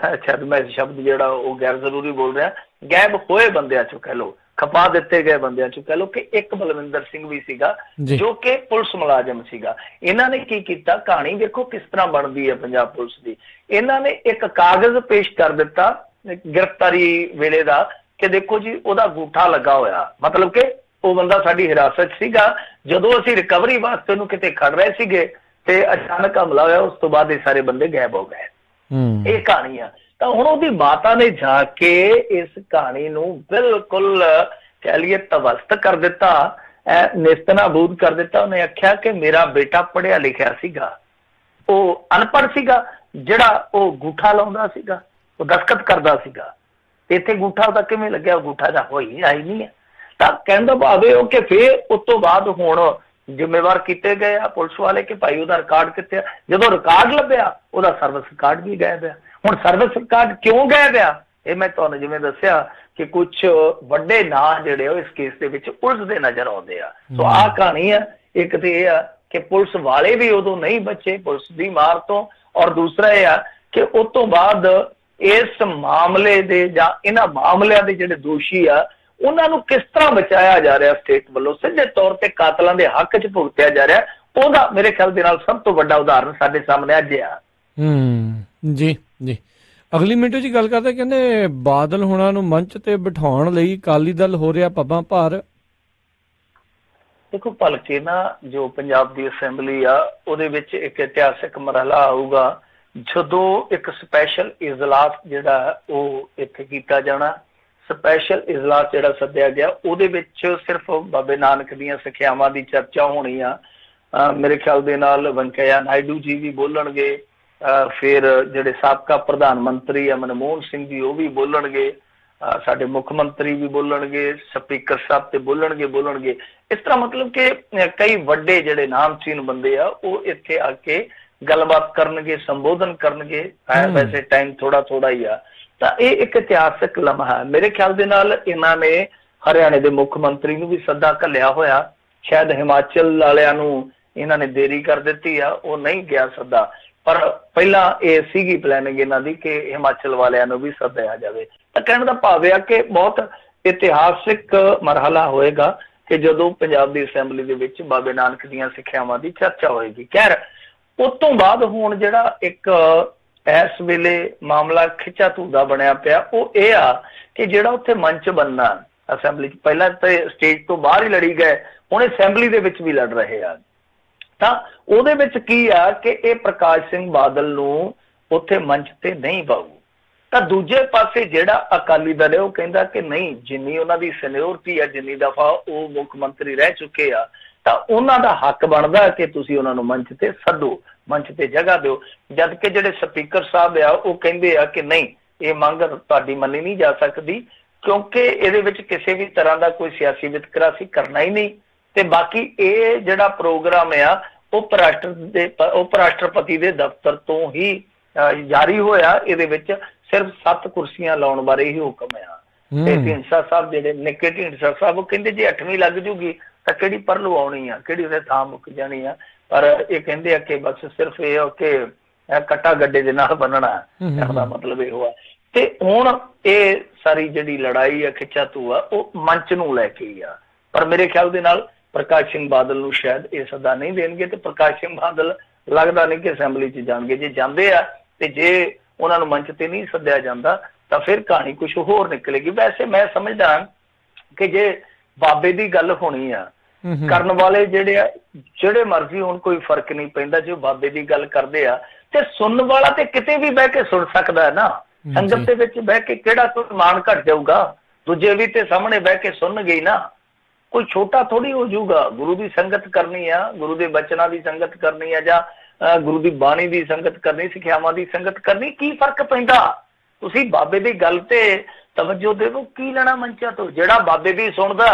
ਸ਼ਾਇਦ ਮੈਂ ਸ਼ਬਦ ਜਿਹੜਾ ਉਹ ਗੈਰ ਜ਼ਰੂਰੀ ਬੋਲ ਰਿਹਾ, ਗਾਇਬ ਹੋਏ ਬੰਦਿਆਂ ਚੋਂ ਕਹਿ ਲਓ, ਖਪਾ ਦਿੱਤੇ ਗਏ ਬੰਦਿਆਂ ਚੋਂ ਕਹਿ ਲਓ ਕਿ ਇੱਕ ਬਲਵਿੰਦਰ ਸਿੰਘ ਵੀ ਸੀਗਾ ਜੋ ਕਿ ਪੁਲਿਸ ਮੁਲਾਜ਼ਮ ਸੀਗਾ। ਇਹਨਾਂ ਨੇ ਕੀ ਕੀਤਾ, ਕਹਾਣੀ ਦੇਖੋ ਕਿਸ ਤਰ੍ਹਾਂ ਬਣਦੀ ਹੈ ਪੰਜਾਬ ਪੁਲਿਸ ਦੀ। ਇਹਨਾਂ ਨੇ ਇੱਕ ਕਾਗਜ਼ ਪੇਸ਼ ਕਰ ਦਿੱਤਾ ਗ੍ਰਿਫਤਾਰੀ ਵੇਲੇ ਦਾ ਕਿ ਦੇਖੋ ਜੀ ਉਹਦਾ ਅੰਗੂਠਾ ਲੱਗਾ ਹੋਇਆ, ਮਤਲਬ ਕਿ ਉਹ ਬੰਦਾ ਸਾਡੀ ਹਿਰਾਸਤ ਸੀਗਾ। ਜਦੋਂ ਅਸੀਂ ਰਿਕਵਰੀ ਵਾਸਤੇ ਉਹਨੂੰ ਕਿਤੇ ਖੜ ਰਹੇ ਸੀਗੇ ਤੇ ਅਚਾਨਕ ਹਮਲਾ ਹੋਇਆ, ਉਸ ਤੋਂ ਬਾਅਦ ਇਹ ਸਾਰੇ ਬੰਦੇ ਗਾਇਬ ਹੋ ਗਏ। ਇਹ ਕਹਾਣੀ ਆ। ਤਾਂ ਹੁਣ ਉਹਦੀ ਮਾਤਾ ਨੇ ਜਾ ਕੇ ਇਸ ਕਹਾਣੀ ਨੂੰ ਬਿਲਕੁਲ ਕਹਿ ਲਈਏ ਤਵਸਤ ਕਰ ਦਿੱਤਾ, ਨਿਸਤਨਾਬੂਦ ਕਰ ਦਿੱਤਾ। ਉਹਨੇ ਆਖਿਆ ਕਿ ਮੇਰਾ ਬੇਟਾ ਪੜ੍ਹਿਆ ਲਿਖਿਆ ਸੀਗਾ, ਉਹ ਅਨਪੜ੍ਹ ਸੀਗਾ, ਜਿਹੜਾ ਉਹ ਅੰਗੂਠਾ ਲਾਉਂਦਾ ਸੀਗਾ, ਉਹ ਦਸਤਖਤ ਕਰਦਾ ਸੀਗਾ, ਇੱਥੇ ਅੰਗੂਠਾ ਉਹਦਾ ਕਿਵੇਂ ਲੱਗਿਆ, ਅੰਗੂਠਾ ਦਾ ਹੋਈ ਆਈ ਨਹੀਂ ਹੈ। ਤਾਂ ਕਹਿਣ ਦਾ ਭਾਵ ਇਹ ਕਿ ਫਿਰ ਉਸ ਤੋਂ ਬਾਅਦ ਹੁਣ ਜ਼ਿੰਮੇਵਾਰ ਕੀਤੇ ਗਏ ਆ ਪੁਲਿਸ ਵਾਲੇ ਕਿ ਭਾਈ ਉਹਦਾ ਰਿਕਾਰਡ ਕਿੱਥੇ ਆ। ਜਦੋਂ ਰਿਕਾਰਡ ਲੱਭਿਆ ਉਹਦਾ ਸਰਵਿਸ ਰਿਕਾਰਡ ਵੀ ਗਾਇਬ ਆ। ਹੁਣ ਸਰਵਿਸ ਰਿਕਾਰਡ ਕਿਉਂ ਗਾਇਬ ਆ, ਇਹ ਮੈਂ ਤੁਹਾਨੂੰ ਜਿਵੇਂ ਦੱਸਿਆ ਕਿ ਕੁਝ ਵੱਡੇ ਨਾਂ ਜਿਹੜੇ ਉਹ ਇਸ ਕੇਸ ਦੇ ਵਿੱਚ ਉਲਝਦੇ ਨਜ਼ਰ ਆਉਂਦੇ ਆ। ਸੋ ਆਹ ਕਹਾਣੀ ਆ। ਇੱਕ ਤੇ ਇਹ ਆ ਕਿ ਪੁਲਿਸ ਵਾਲੇ ਵੀ ਉਦੋਂ ਨਹੀਂ ਬਚੇ ਪੁਲਿਸ ਦੀ ਮਾਰ ਤੋਂ, ਔਰ ਦੂਸਰਾ ਇਹ ਆ ਕਿ ਉਸ ਤੋਂ ਬਾਅਦ ਇਸ ਮਾਮਲੇ ਦੇ ਜਾਂ ਇਹਨਾਂ ਮਾਮਲਿਆਂ ਦੇ ਜਿਹੜੇ ਦੋਸ਼ੀ ਆ ਉਹਨਾਂ ਨੂੰ ਕਿਸ ਤਰ੍ਹਾਂ ਬਚਾਇਆ ਜਾ ਰਿਹਾ ਸਟੇਟ ਵੱਲੋਂ, ਸਿੱਧੇ ਤੌਰ ਤੇ ਕਾਤਲਾਂ ਦੇ ਹੱਕ 'ਚ ਭੁਗਤਿਆ ਜਾ ਰਿਹਾ, ਉਹਦਾ ਮੇਰੇ ਖਿਆਲ ਦੇ ਨਾਲ ਸਭ ਤੋਂ ਵੱਡਾ ਉਦਾਹਰਨ ਸਾਡੇ ਸਾਹਮਣੇ ਅੱਜ ਆ। ਜੀ ਜੀ, ਅਗਲੀ ਮਿੰਟ ਜੀ ਗੱਲ ਕਰਦੇ, ਕਹਿੰਦੇ ਬਾਦਲ ਹੁਣਾਂ ਨੂੰ ਮੰਚ ਤੇ ਬਿਠਾਉਣ ਲਈ ਅਕਾਲੀ ਦਲ ਹੋ ਰਿਹਾ ਪੱਬਾਂ ਭਾਰ। ਦੇਖੋ ਭਲਕੇ ਨਾ ਜੋ ਪੰਜਾਬ ਦੀ ਅਸੈਂਬਲੀ ਆ ਉਹਦੇ ਵਿੱਚ ਇੱਕ ਇਤਿਹਾਸਿਕ ਮਰਹਲਾ ਆਊਗਾ ਜਦੋਂ ਇੱਕ ਸਪੈਸ਼ਲ ਇਜਲਾਸ ਜਿਹੜਾ ਉਹ ਇੱਥੇ ਕੀਤਾ ਜਾਣਾ। ਸਪੈਸ਼ਲ ਇਜਲਾਸ ਜਿਹੜਾ ਸੱਦਿਆ ਗਿਆ ਉਹਦੇ ਵਿੱਚ ਸਿਰਫ ਬਾਬੇ ਨਾਨਕ ਦੀਆਂ ਸਿੱਖਿਆਵਾਂ ਦੀ ਚਰਚਾ ਹੋਣੀ ਆ। ਮੇਰੇ ਖਿਆਲ ਦੇ ਨਾਲ ਵੈਂਕਈਆ ਨਾਇਡੂ ਜੀ ਵੀ ਬੋਲਣਗੇ, ਫਿਰ ਜਿਹੜੇ ਸਾਬਕਾ ਪ੍ਰਧਾਨ ਮੰਤਰੀ ਆ ਮਨਮੋਹਨ ਸਿੰਘ ਜੀ ਉਹ ਵੀ ਬੋਲਣਗੇ, ਸਾਡੇ ਮੁੱਖ ਮੰਤਰੀ ਵੀ ਬੋਲਣਗੇ, ਸਪੀਕਰ ਸਾਹਿਬ ਤੇ ਬੋਲਣਗੇ। ਇਸ ਤਰ੍ਹਾਂ ਮਤਲਬ ਕਿ ਕਈ ਵੱਡੇ ਜਿਹੜੇ ਨਾਮਚੀਨ ਬੰਦੇ ਆ ਉਹ ਇੱਥੇ ਆ ਕੇ ਗੱਲਬਾਤ ਕਰਨਗੇ, ਸੰਬੋਧਨ ਕਰਨਗੇ। ਵੈਸੇ ਟਾਈਮ ਥੋੜਾ ਹੀ ਆ। ਤਾਂ ਇਹ ਇੱਕ ਇਤਿਹਾਸਕ ਲਮਹਾ। ਮੇਰੇ ਖਿਆਲ ਦੇ ਨਾਲ ਇਹਨਾਂ ਨੇ ਹਰਿਆਣੇ ਦੇ ਮੁੱਖ ਮੰਤਰੀ ਨੂੰ ਵੀ ਸੱਦਾ ਘੱਲਿਆ ਹੋਇਆ। ਸ਼ਾਇਦ ਹਿਮਾਚਲ ਵਾਲਿਆਂ ਨੂੰ ਇਹਨਾਂ ਨੇ ਦੇਰੀ ਕਰ ਦਿੱਤੀ ਆ, ਉਹ ਨਹੀਂ ਗਿਆ ਸੱਦਾ, ਪਰ ਪਹਿਲਾਂ ਇਹ ਸੀਗੀ ਪਲੈਨਿੰਗ ਇਹਨਾਂ ਦੀ ਕਿ ਹਿਮਾਚਲ ਵਾਲਿਆਂ ਨੂੰ ਵੀ ਸੱਦਿਆ ਜਾਵੇ। ਤਾਂ ਕਹਿਣ ਦਾ ਭਾਵ ਆ ਕਿ ਬਹੁਤ ਇਤਿਹਾਸਿਕ ਮਰਹਲਾ ਹੋਏਗਾ ਕਿ ਜਦੋਂ ਪੰਜਾਬ ਦੀ ਅਸੈਂਬਲੀ ਦੇ ਵਿੱਚ ਬਾਬੇ ਨਾਨਕ ਦੀਆਂ ਸਿੱਖਿਆਵਾਂ ਦੀ ਚਰਚਾ ਹੋਏਗੀ। ਖੈਰ, ਉਸ ਤੋਂ ਬਾਅਦ ਹੁਣ ਜਿਹੜਾ ਇੱਕ ਇਸ ਵੇਲੇ ਮਾਮਲਾ ਖਿੱਚਾ ਧੂਦਾ ਬਣਿਆ ਪਿਆ ਉਹ ਇਹ ਆ ਕਿ ਜਿਹੜਾ ਉੱਥੇ ਮੰਚ ਬਣਨਾ ਅਸੈਂਬਲੀ 'ਚ, ਪਹਿਲਾਂ ਤਾਂ ਸਟੇਜ ਤੋਂ ਬਾਹਰ ਹੀ ਲੜੀ ਗਏ, ਹੁਣ ਅਸੈਂਬਲੀ ਦੇ ਵਿੱਚ ਵੀ ਲੜ ਰਹੇ ਆ। ਤਾਂ ਉਹਦੇ ਵਿੱਚ ਕੀ ਆ ਕਿ ਇਹ ਪ੍ਰਕਾਸ਼ ਸਿੰਘ ਬਾਦਲ ਨੂੰ ਉੱਥੇ ਮੰਚ ਤੇ ਨਹੀਂ ਪਾਊ। ਤਾਂ ਦੂਜੇ ਪਾਸੇ ਜਿਹੜਾ ਅਕਾਲੀ ਦਲ ਹੈ ਉਹ ਕਹਿੰਦਾ ਕਿ ਨਹੀਂ, ਜਿੰਨੀ ਉਹਨਾਂ ਦੀ ਸੀਨੀਅਰਟੀ ਆ, ਜਿੰਨੀ ਦਫਾ ਉਹ ਮੁੱਖ ਮੰਤਰੀ ਰਹਿ ਚੁੱਕੇ ਆ, ਤਾਂ ਉਹਨਾਂ ਦਾ ਹੱਕ ਬਣਦਾ ਕਿ ਤੁਸੀਂ ਉਹਨਾਂ ਨੂੰ ਮੰਚ ਤੇ ਸੱਦੋ, ਮੰਚ ਤੇ ਜਗ੍ਹਾ ਦਿਓ। ਜਦ ਕਿ ਜਿਹੜੇ ਸਪੀਕਰ ਸਾਹਿਬ ਆ ਉਹ ਕਹਿੰਦੇ ਆ ਕਿ ਨਹੀਂ, ਇਹ ਮੰਗ ਤੁਹਾਡੀ ਮੰਨੀ ਨਹੀਂ ਜਾ ਸਕਦੀ ਕਿਉਂਕਿ ਇਹਦੇ ਵਿੱਚ ਕਿਸੇ ਵੀ ਤਰ੍ਹਾਂ ਦਾ ਕੋਈ ਸਿਆਸੀ ਵਿਤਕਰਾ ਅਸੀਂ ਕਰਨਾ ਹੀ ਨਹੀਂ। ਤੇ ਬਾਕੀ ਇਹ ਜਿਹੜਾ ਪ੍ਰੋਗਰਾਮ ਆ ਉਪ ਰਾਸ਼ਟਰਪਤੀ ਦੇ ਦਫ਼ਤਰ ਤੋਂ ਹੀ ਜਾਰੀ ਹੋਇਆ ਇਹਦੇ ਵਿੱਚ ਸਿਰਫ 7 ਕੁਰਸੀਆਂ ਲਾਉਣ ਬਾਰੇ ਹੀ ਹੁਕਮ ਆ। ਤੇ ਢੀਂਡਸਾ ਸਾਹਿਬ ਜਿਹੜੇ ਨਿੱਕੇ ਢੀਂਡਸਾ ਸਾਹਿਬ, ਉਹ ਕਹਿੰਦੇ ਜੇ 8ਵੀਂ ਲੱਗ ਜੂਗੀ ਤਾਂ ਕਿਹੜੀ ਪਰਲੂ ਆਉਣੀ ਆ, ਕਿਹੜੀ ਉਹਦੇ ਥਾਂ ਮੁੱਕ ਜਾਣੀ ਆ। ਪਰ ਇਹ ਕਹਿੰਦੇ ਆ ਕਿ ਬਸ ਸਿਰਫ ਇਹ ਕਿ ਕੱਟਾ ਗੱਡੇ ਦੇ ਨਾਲ ਬੰਨਣਾ, ਇਹਦਾ ਮਤਲਬ ਇਹੋ ਆ। ਤੇ ਹੁਣ ਇਹ ਸਾਰੀ ਜਿਹੜੀ ਲੜਾਈ ਆ, ਖਿੱਚਾ ਧੂ ਆ, ਉਹ ਮੰਚ ਨੂੰ ਲੈ ਕੇ ਹੀ ਆ। ਪਰ ਮੇਰੇ ਖਿਆਲ ਦੇ ਨਾਲ ਪ੍ਰਕਾਸ਼ ਸਿੰਘ ਬਾਦਲ ਨੂੰ ਸ਼ਾਇਦ ਇਹ ਸੱਦਾ ਨਹੀਂ ਦੇਣਗੇ, ਤੇ ਪ੍ਰਕਾਸ਼ ਸਿੰਘ ਬਾਦਲ ਲੱਗਦਾ ਨਹੀਂ ਕਿ ਅਸੈਂਬਲੀ 'ਚ ਜਾਣਗੇ। ਜੇ ਜਾਂਦੇ ਆ ਤੇ ਜੇ ਉਹਨਾਂ ਨੂੰ ਮੰਚ ਤੇ ਨਹੀਂ ਸੱਦਿਆ ਜਾਂਦਾ ਤਾਂ ਫਿਰ ਕਹਾਣੀ ਕੁਛ ਹੋਰ ਨਿਕਲੇਗੀ। ਵੈਸੇ ਮੈਂ ਸਮਝਦਾ ਕਿ ਜੇ ਬਾਬੇ ਦੀ ਗੱਲ ਹੋਣੀ ਆ, ਕਰਨ ਵਾਲੇ ਜਿਹੜੇ ਮਰਜ਼ੀ ਹੁਣ ਕੋਈ ਫਰਕ ਨਹੀਂ ਪੈਂਦਾ। ਜੇ ਬਾਬੇ ਦੀ ਗੱਲ ਕਰਦੇ ਆ ਤੇ ਸੁਣਨ ਵਾਲਾ ਤੇ ਕਿਤੇ ਵੀ ਬਹਿ ਕੇ ਸੁਣ ਸਕਦਾ ਹੈ ਨਾ। ਸੰਗਤ ਦੇ ਵਿੱਚ ਬਹਿ ਕੇ ਕਿਹੜਾ ਕੋਈ ਮਾਣ ਘਟ ਜਾਊਗਾ, ਦੂਜੇ ਵੀ ਤੇ ਸਾਹਮਣੇ ਬਹਿ ਕੇ ਸੁਣਨਗੇ ਨਾ। ਕੋਈ ਛੋਟਾ ਥੋੜੀ ਹੋ ਜਾਊਗਾ। ਗੁਰੂ ਦੀ ਸੰਗਤ ਕਰਨੀ ਆ, ਗੁਰੂ ਦੇ ਬਚਨਾਂ ਦੀ ਸੰਗਤ ਕਰਨੀ ਆ, ਜਾਂ ਗੁਰੂ ਦੀ ਬਾਣੀ ਦੀ ਸੰਗਤ ਕਰਨੀ, ਸਿੱਖਿਆਵਾਂ ਦੀ ਸੰਗਤ ਕਰਨੀ, ਕੀ ਫਰਕ ਪੈਂਦਾ? ਤੁਸੀਂ ਬਾਬੇ ਦੀ ਗੱਲ ਤੇ ਤਵੱਜੋ ਦੇਵੋ, ਕੀ ਲੈਣਾ ਮੰਚਾਂ ਤੋਂ? ਜਿਹੜਾ ਬਾਬੇ ਦੀ ਸੁਣਦਾ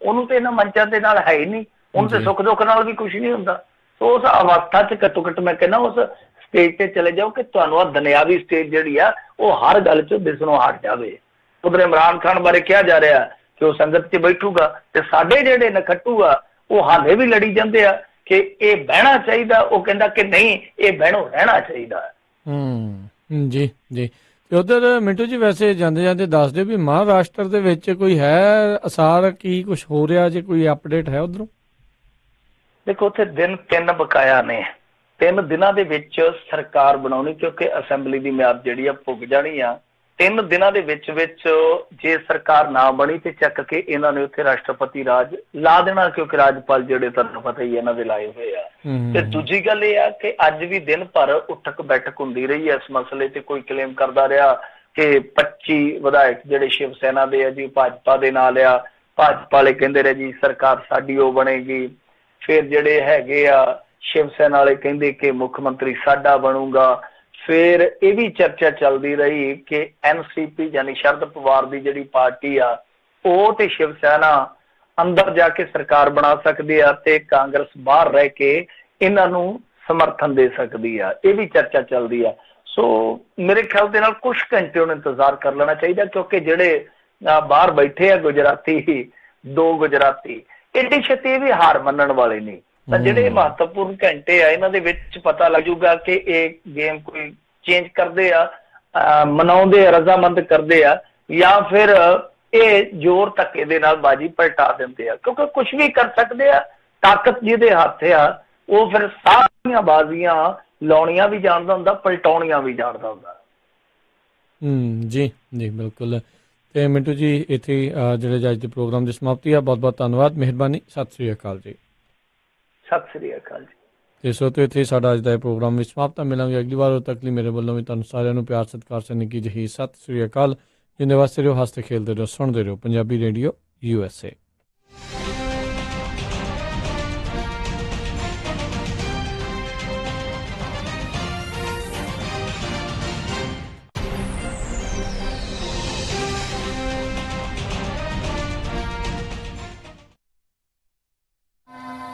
ਉਹਨੂੰ ਤੇ ਇਹਨਾਂ ਮੰਚਾਂ ਦੇ ਨਾਲ ਹੈ ਹੀ ਨਹੀਂ, ਉਹਨੂੰ ਤੇ ਸੁੱਖ ਦੁੱਖ ਨਾਲ ਵੀ ਕੁਛ ਨਹੀਂ ਹੁੰਦਾ। ਉਸ ਅਵਸਥਾ 'ਚ ਘੱਟੋ ਘੱਟ ਮੈਂ ਕਹਿੰਦਾ ਉਸ ਸਟੇਜ ਤੇ ਚਲੇ ਜਾਓ ਕਿ ਤੁਹਾਨੂੰ ਆ ਦੁਨਿਆਵੀ ਸਟੇਜ ਜਿਹੜੀ ਆ ਉਹ ਹਰ ਗੱਲ 'ਚ ਦਿਸਣੋਂ ਹਟ ਜਾਵੇ। ਉਧਰ ਇਮਰਾਨ ਖਾਨ ਬਾਰੇ ਕਿਹਾ ਜਾ ਰਿਹਾ ਕਿ ਉਹ ਸੰਗਤ 'ਚ ਬੈਠੂਗਾ, ਤੇ ਸਾਡੇ ਜਿਹੜੇ ਨਖੱਟੂ ਆ ਉਹ ਹਾਲੇ ਵੀ ਲੜੀ ਜਾਂਦੇ ਆ ਕਿ ਇਹ ਬਹਿਣਾ ਚਾਹੀਦਾ। ਉਹ ਕਹਿੰਦਾ ਕਿ ਨਹੀਂ, ਇਹ ਬਹਿਣੋਂ ਰਹਿਣਾ ਚਾਹੀਦਾ। ਜੀ ਜੀ। ਤੇ ਉਧਰ ਮਿੰਟੂ ਜੀ, ਵੈਸੇ ਜਾਂਦੇ ਜਾਂਦੇ ਦੱਸ ਦਿਓ ਵੀ ਮਹਾਰਾਸ਼ਟਰ ਦੇ ਵਿੱਚ ਕੋਈ ਹੈ ਅਸਾਰ, ਕੀ ਕੁਛ ਹੋ ਰਿਹਾ, ਜੇ ਕੋਈ ਅਪਡੇਟ ਹੈ ਉਧਰੋਂ? ਦੇਖੋ, ਉੱਥੇ ਦਿਨ 3 ਬਕਾਇਆ ਨੇ। 3 ਦਿਨਾਂ ਦੇ ਵਿੱਚ ਸਰਕਾਰ ਬਣਾਉਣੀ, ਕਿਉਂਕਿ ਅਸੈਂਬਲੀ ਦੀ ਮਿਆਦ ਜਿਹੜੀ ਆ ਪੁੱਗ ਜਾਣੀ ਆ। 3 ਦਿਨਾਂ ਦੇ ਵਿੱਚ ਜੇ ਸਰਕਾਰ ਨਾ ਬਣੀ ਤੇ ਚੱਕ ਕੇ ਇਹਨਾਂ ਨੇ ਉੱਥੇ ਰਾਸ਼ਟਰਪਤੀ ਰਾਜ ਲਾ ਦੇਣਾ, ਕਿਉਂਕਿ ਰਾਜਪਾਲ ਜਿਹੜੇ ਤੁਹਾਨੂੰ ਪਤਾ ਹੀ ਇਹਨਾਂ ਦੇ ਲਾਏ ਹੋਏ ਆ। ਤੇ ਦੂਜੀ ਗੱਲ ਇਹ ਆ ਕਿ ਅੱਜ ਵੀ ਦਿਨ ਭਰ ਉੱਠਕ ਬੈਠਕ ਹੁੰਦੀ ਰਹੀ ਹੈ ਇਸ ਮਸਲੇ ਤੇ। ਕੋਈ ਕਲੇਮ ਕਰਦਾ ਰਿਹਾ ਕਿ 25 ਵਿਧਾਇਕ ਜਿਹੜੇ ਸ਼ਿਵ ਸੈਨਾ ਦੇ ਆ ਜੀ ਭਾਜਪਾ ਦੇ ਨਾਲ ਆ, ਭਾਜਪਾ ਵਾਲੇ ਕਹਿੰਦੇ ਰਹੇ ਜੀ ਸਰਕਾਰ ਸਾਡੀ ਉਹ ਬਣੇਗੀ। ਫਿਰ ਜਿਹੜੇ ਹੈਗੇ ਆ ਸ਼ਿਵ ਸੈਨਾ ਵਾਲੇ ਕਹਿੰਦੇ ਕਿ ਮੁੱਖ ਮੰਤਰੀ ਸਾਡਾ ਬਣੂਗਾ। ਫਿਰ ਇਹ ਵੀ ਚਰਚਾ ਚੱਲਦੀ ਰਹੀ ਕਿ NCP ਯਾਨੀ ਸ਼ਰਦ ਪਵਾਰ ਦੀ ਜਿਹੜੀ ਪਾਰਟੀ ਆ, ਉਹ ਤੇ ਸ਼ਿਵ ਸੈਨਾ ਅੰਦਰ ਜਾ ਕੇ ਸਰਕਾਰ ਬਣਾ ਸਕਦੇ ਆ ਤੇ ਕਾਂਗਰਸ ਬਾਹਰ ਰਹਿ ਕੇ ਇਹਨਾਂ ਨੂੰ ਸਮਰਥਨ ਦੇ ਸਕਦੀ ਆ। ਇਹ ਵੀ ਚਰਚਾ ਚੱਲਦੀ ਆ। ਸੋ ਮੇਰੇ ਖਿਆਲ ਦੇ ਨਾਲ ਕੁਝ ਘੰਟੇ ਉਹਨੂੰ ਇੰਤਜ਼ਾਰ ਕਰ ਲੈਣਾ ਚਾਹੀਦਾ, ਕਿਉਂਕਿ ਜਿਹੜੇ ਬਾਹਰ ਬੈਠੇ ਆ ਗੁਜਰਾਤੀ, 2 ਗੁਜਰਾਤੀ, ਏਡੀ ਛੇਤੀ ਇਹ ਵੀ ਹਾਰ ਮੰਨਣ ਵਾਲੇ ਨਹੀਂ। ਤਾਂ ਜਿਹੜੇ ਮਹੱਤਵਪੂਰਨ ਘੰਟੇ ਆ ਇਹਨਾਂ ਦੇ ਵਿੱਚ ਪਤਾ ਲੱਗ ਜੂਗਾ ਕਿ ਇਹ ਗੇਮ ਕੋਈ ਚੇਂਜ ਕਰਦੇ ਆ, ਮਨਾਉਂਦੇ ਆ, ਰਜ਼ਾਮੰਦ ਕਰਦੇ ਆ, ਜਾਂ ਫਿਰ ਇਹ ਜ਼ੋਰ ਧੱਕੇ ਦੇ ਨਾਲ ਬਾਜੀ ਪਲਟਾ ਦਿੰਦੇ ਆ। ਕਿਉਂਕਿ ਕੁਛ ਵੀ ਕਰ ਸਕਦੇ ਆ, ਤਾਕਤ ਜਿਹਦੇ ਹੱਥ ਆ ਉਹ ਫਿਰ ਸਾਰੀਆਂ ਬਾਜ਼ੀਆਂ ਲਾਉਣੀਆਂ ਵੀ ਜਾਣਦਾ ਹੁੰਦਾ, ਪਲਟਾਉਣੀਆਂ ਵੀ ਜਾਣਦਾ ਹੁੰਦਾ। ਜੀ ਜੀ, ਬਿਲਕੁਲ। ਤੇ ਮਿੰਟੂ ਜੀ, ਇੱਥੇ ਜਿਹੜੇ ਜੱਜ ਦੇ ਪ੍ਰੋਗਰਾਮ ਦੀ ਸਮਾਪਤੀ ਆ। ਬਹੁਤ ਬਹੁਤ ਧੰਨਵਾਦ, ਮਿਹਰਬਾਨੀ, ਸਤਿ ਸ੍ਰੀ ਅਕਾਲ ਜੀ। ਸਤਿ ਸ੍ਰੀ ਅਕਾਲ ਜੀ। ਤੇ ਸੋ ਤੇ ਇੱਥੇ ਸਾਡਾ ਅੱਜ ਦਾ ਇਹ ਪ੍ਰੋਗਰਾਮ ਵੀ ਸਮਾਪਤ। ਮਿਲਾਂਗੇ ਅਗਲੀ ਵਾਰ। ਉਦੋਂ ਤੱਕ ਲਈ ਮੇਰੇ ਵੱਲੋਂ ਵੀ ਤੁਹਾਨੂੰ ਸਾਰਿਆਂ ਨੂੰ ਪਿਆਰ ਸਤਿਕਾਰ ਸੇ ਨਿੱਕੀ ਜਿਹੀ ਸਤਿ ਸ੍ਰੀ ਅਕਾਲ। ਜਿੰਨੇ ਵਾਸਤੇ ਰਹੋ, ਹੱਸਦੇ ਖੇਲਦੇ ਰਹੋ, ਸੁਣਦੇ ਰਹੋ ਪੰਜਾਬੀ ਰੇਡੀਓ USA।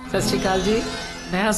ਸਤਿ ਸ਼੍ਰੀ ਅਕਾਲ ਜੀ, ਮੈਂ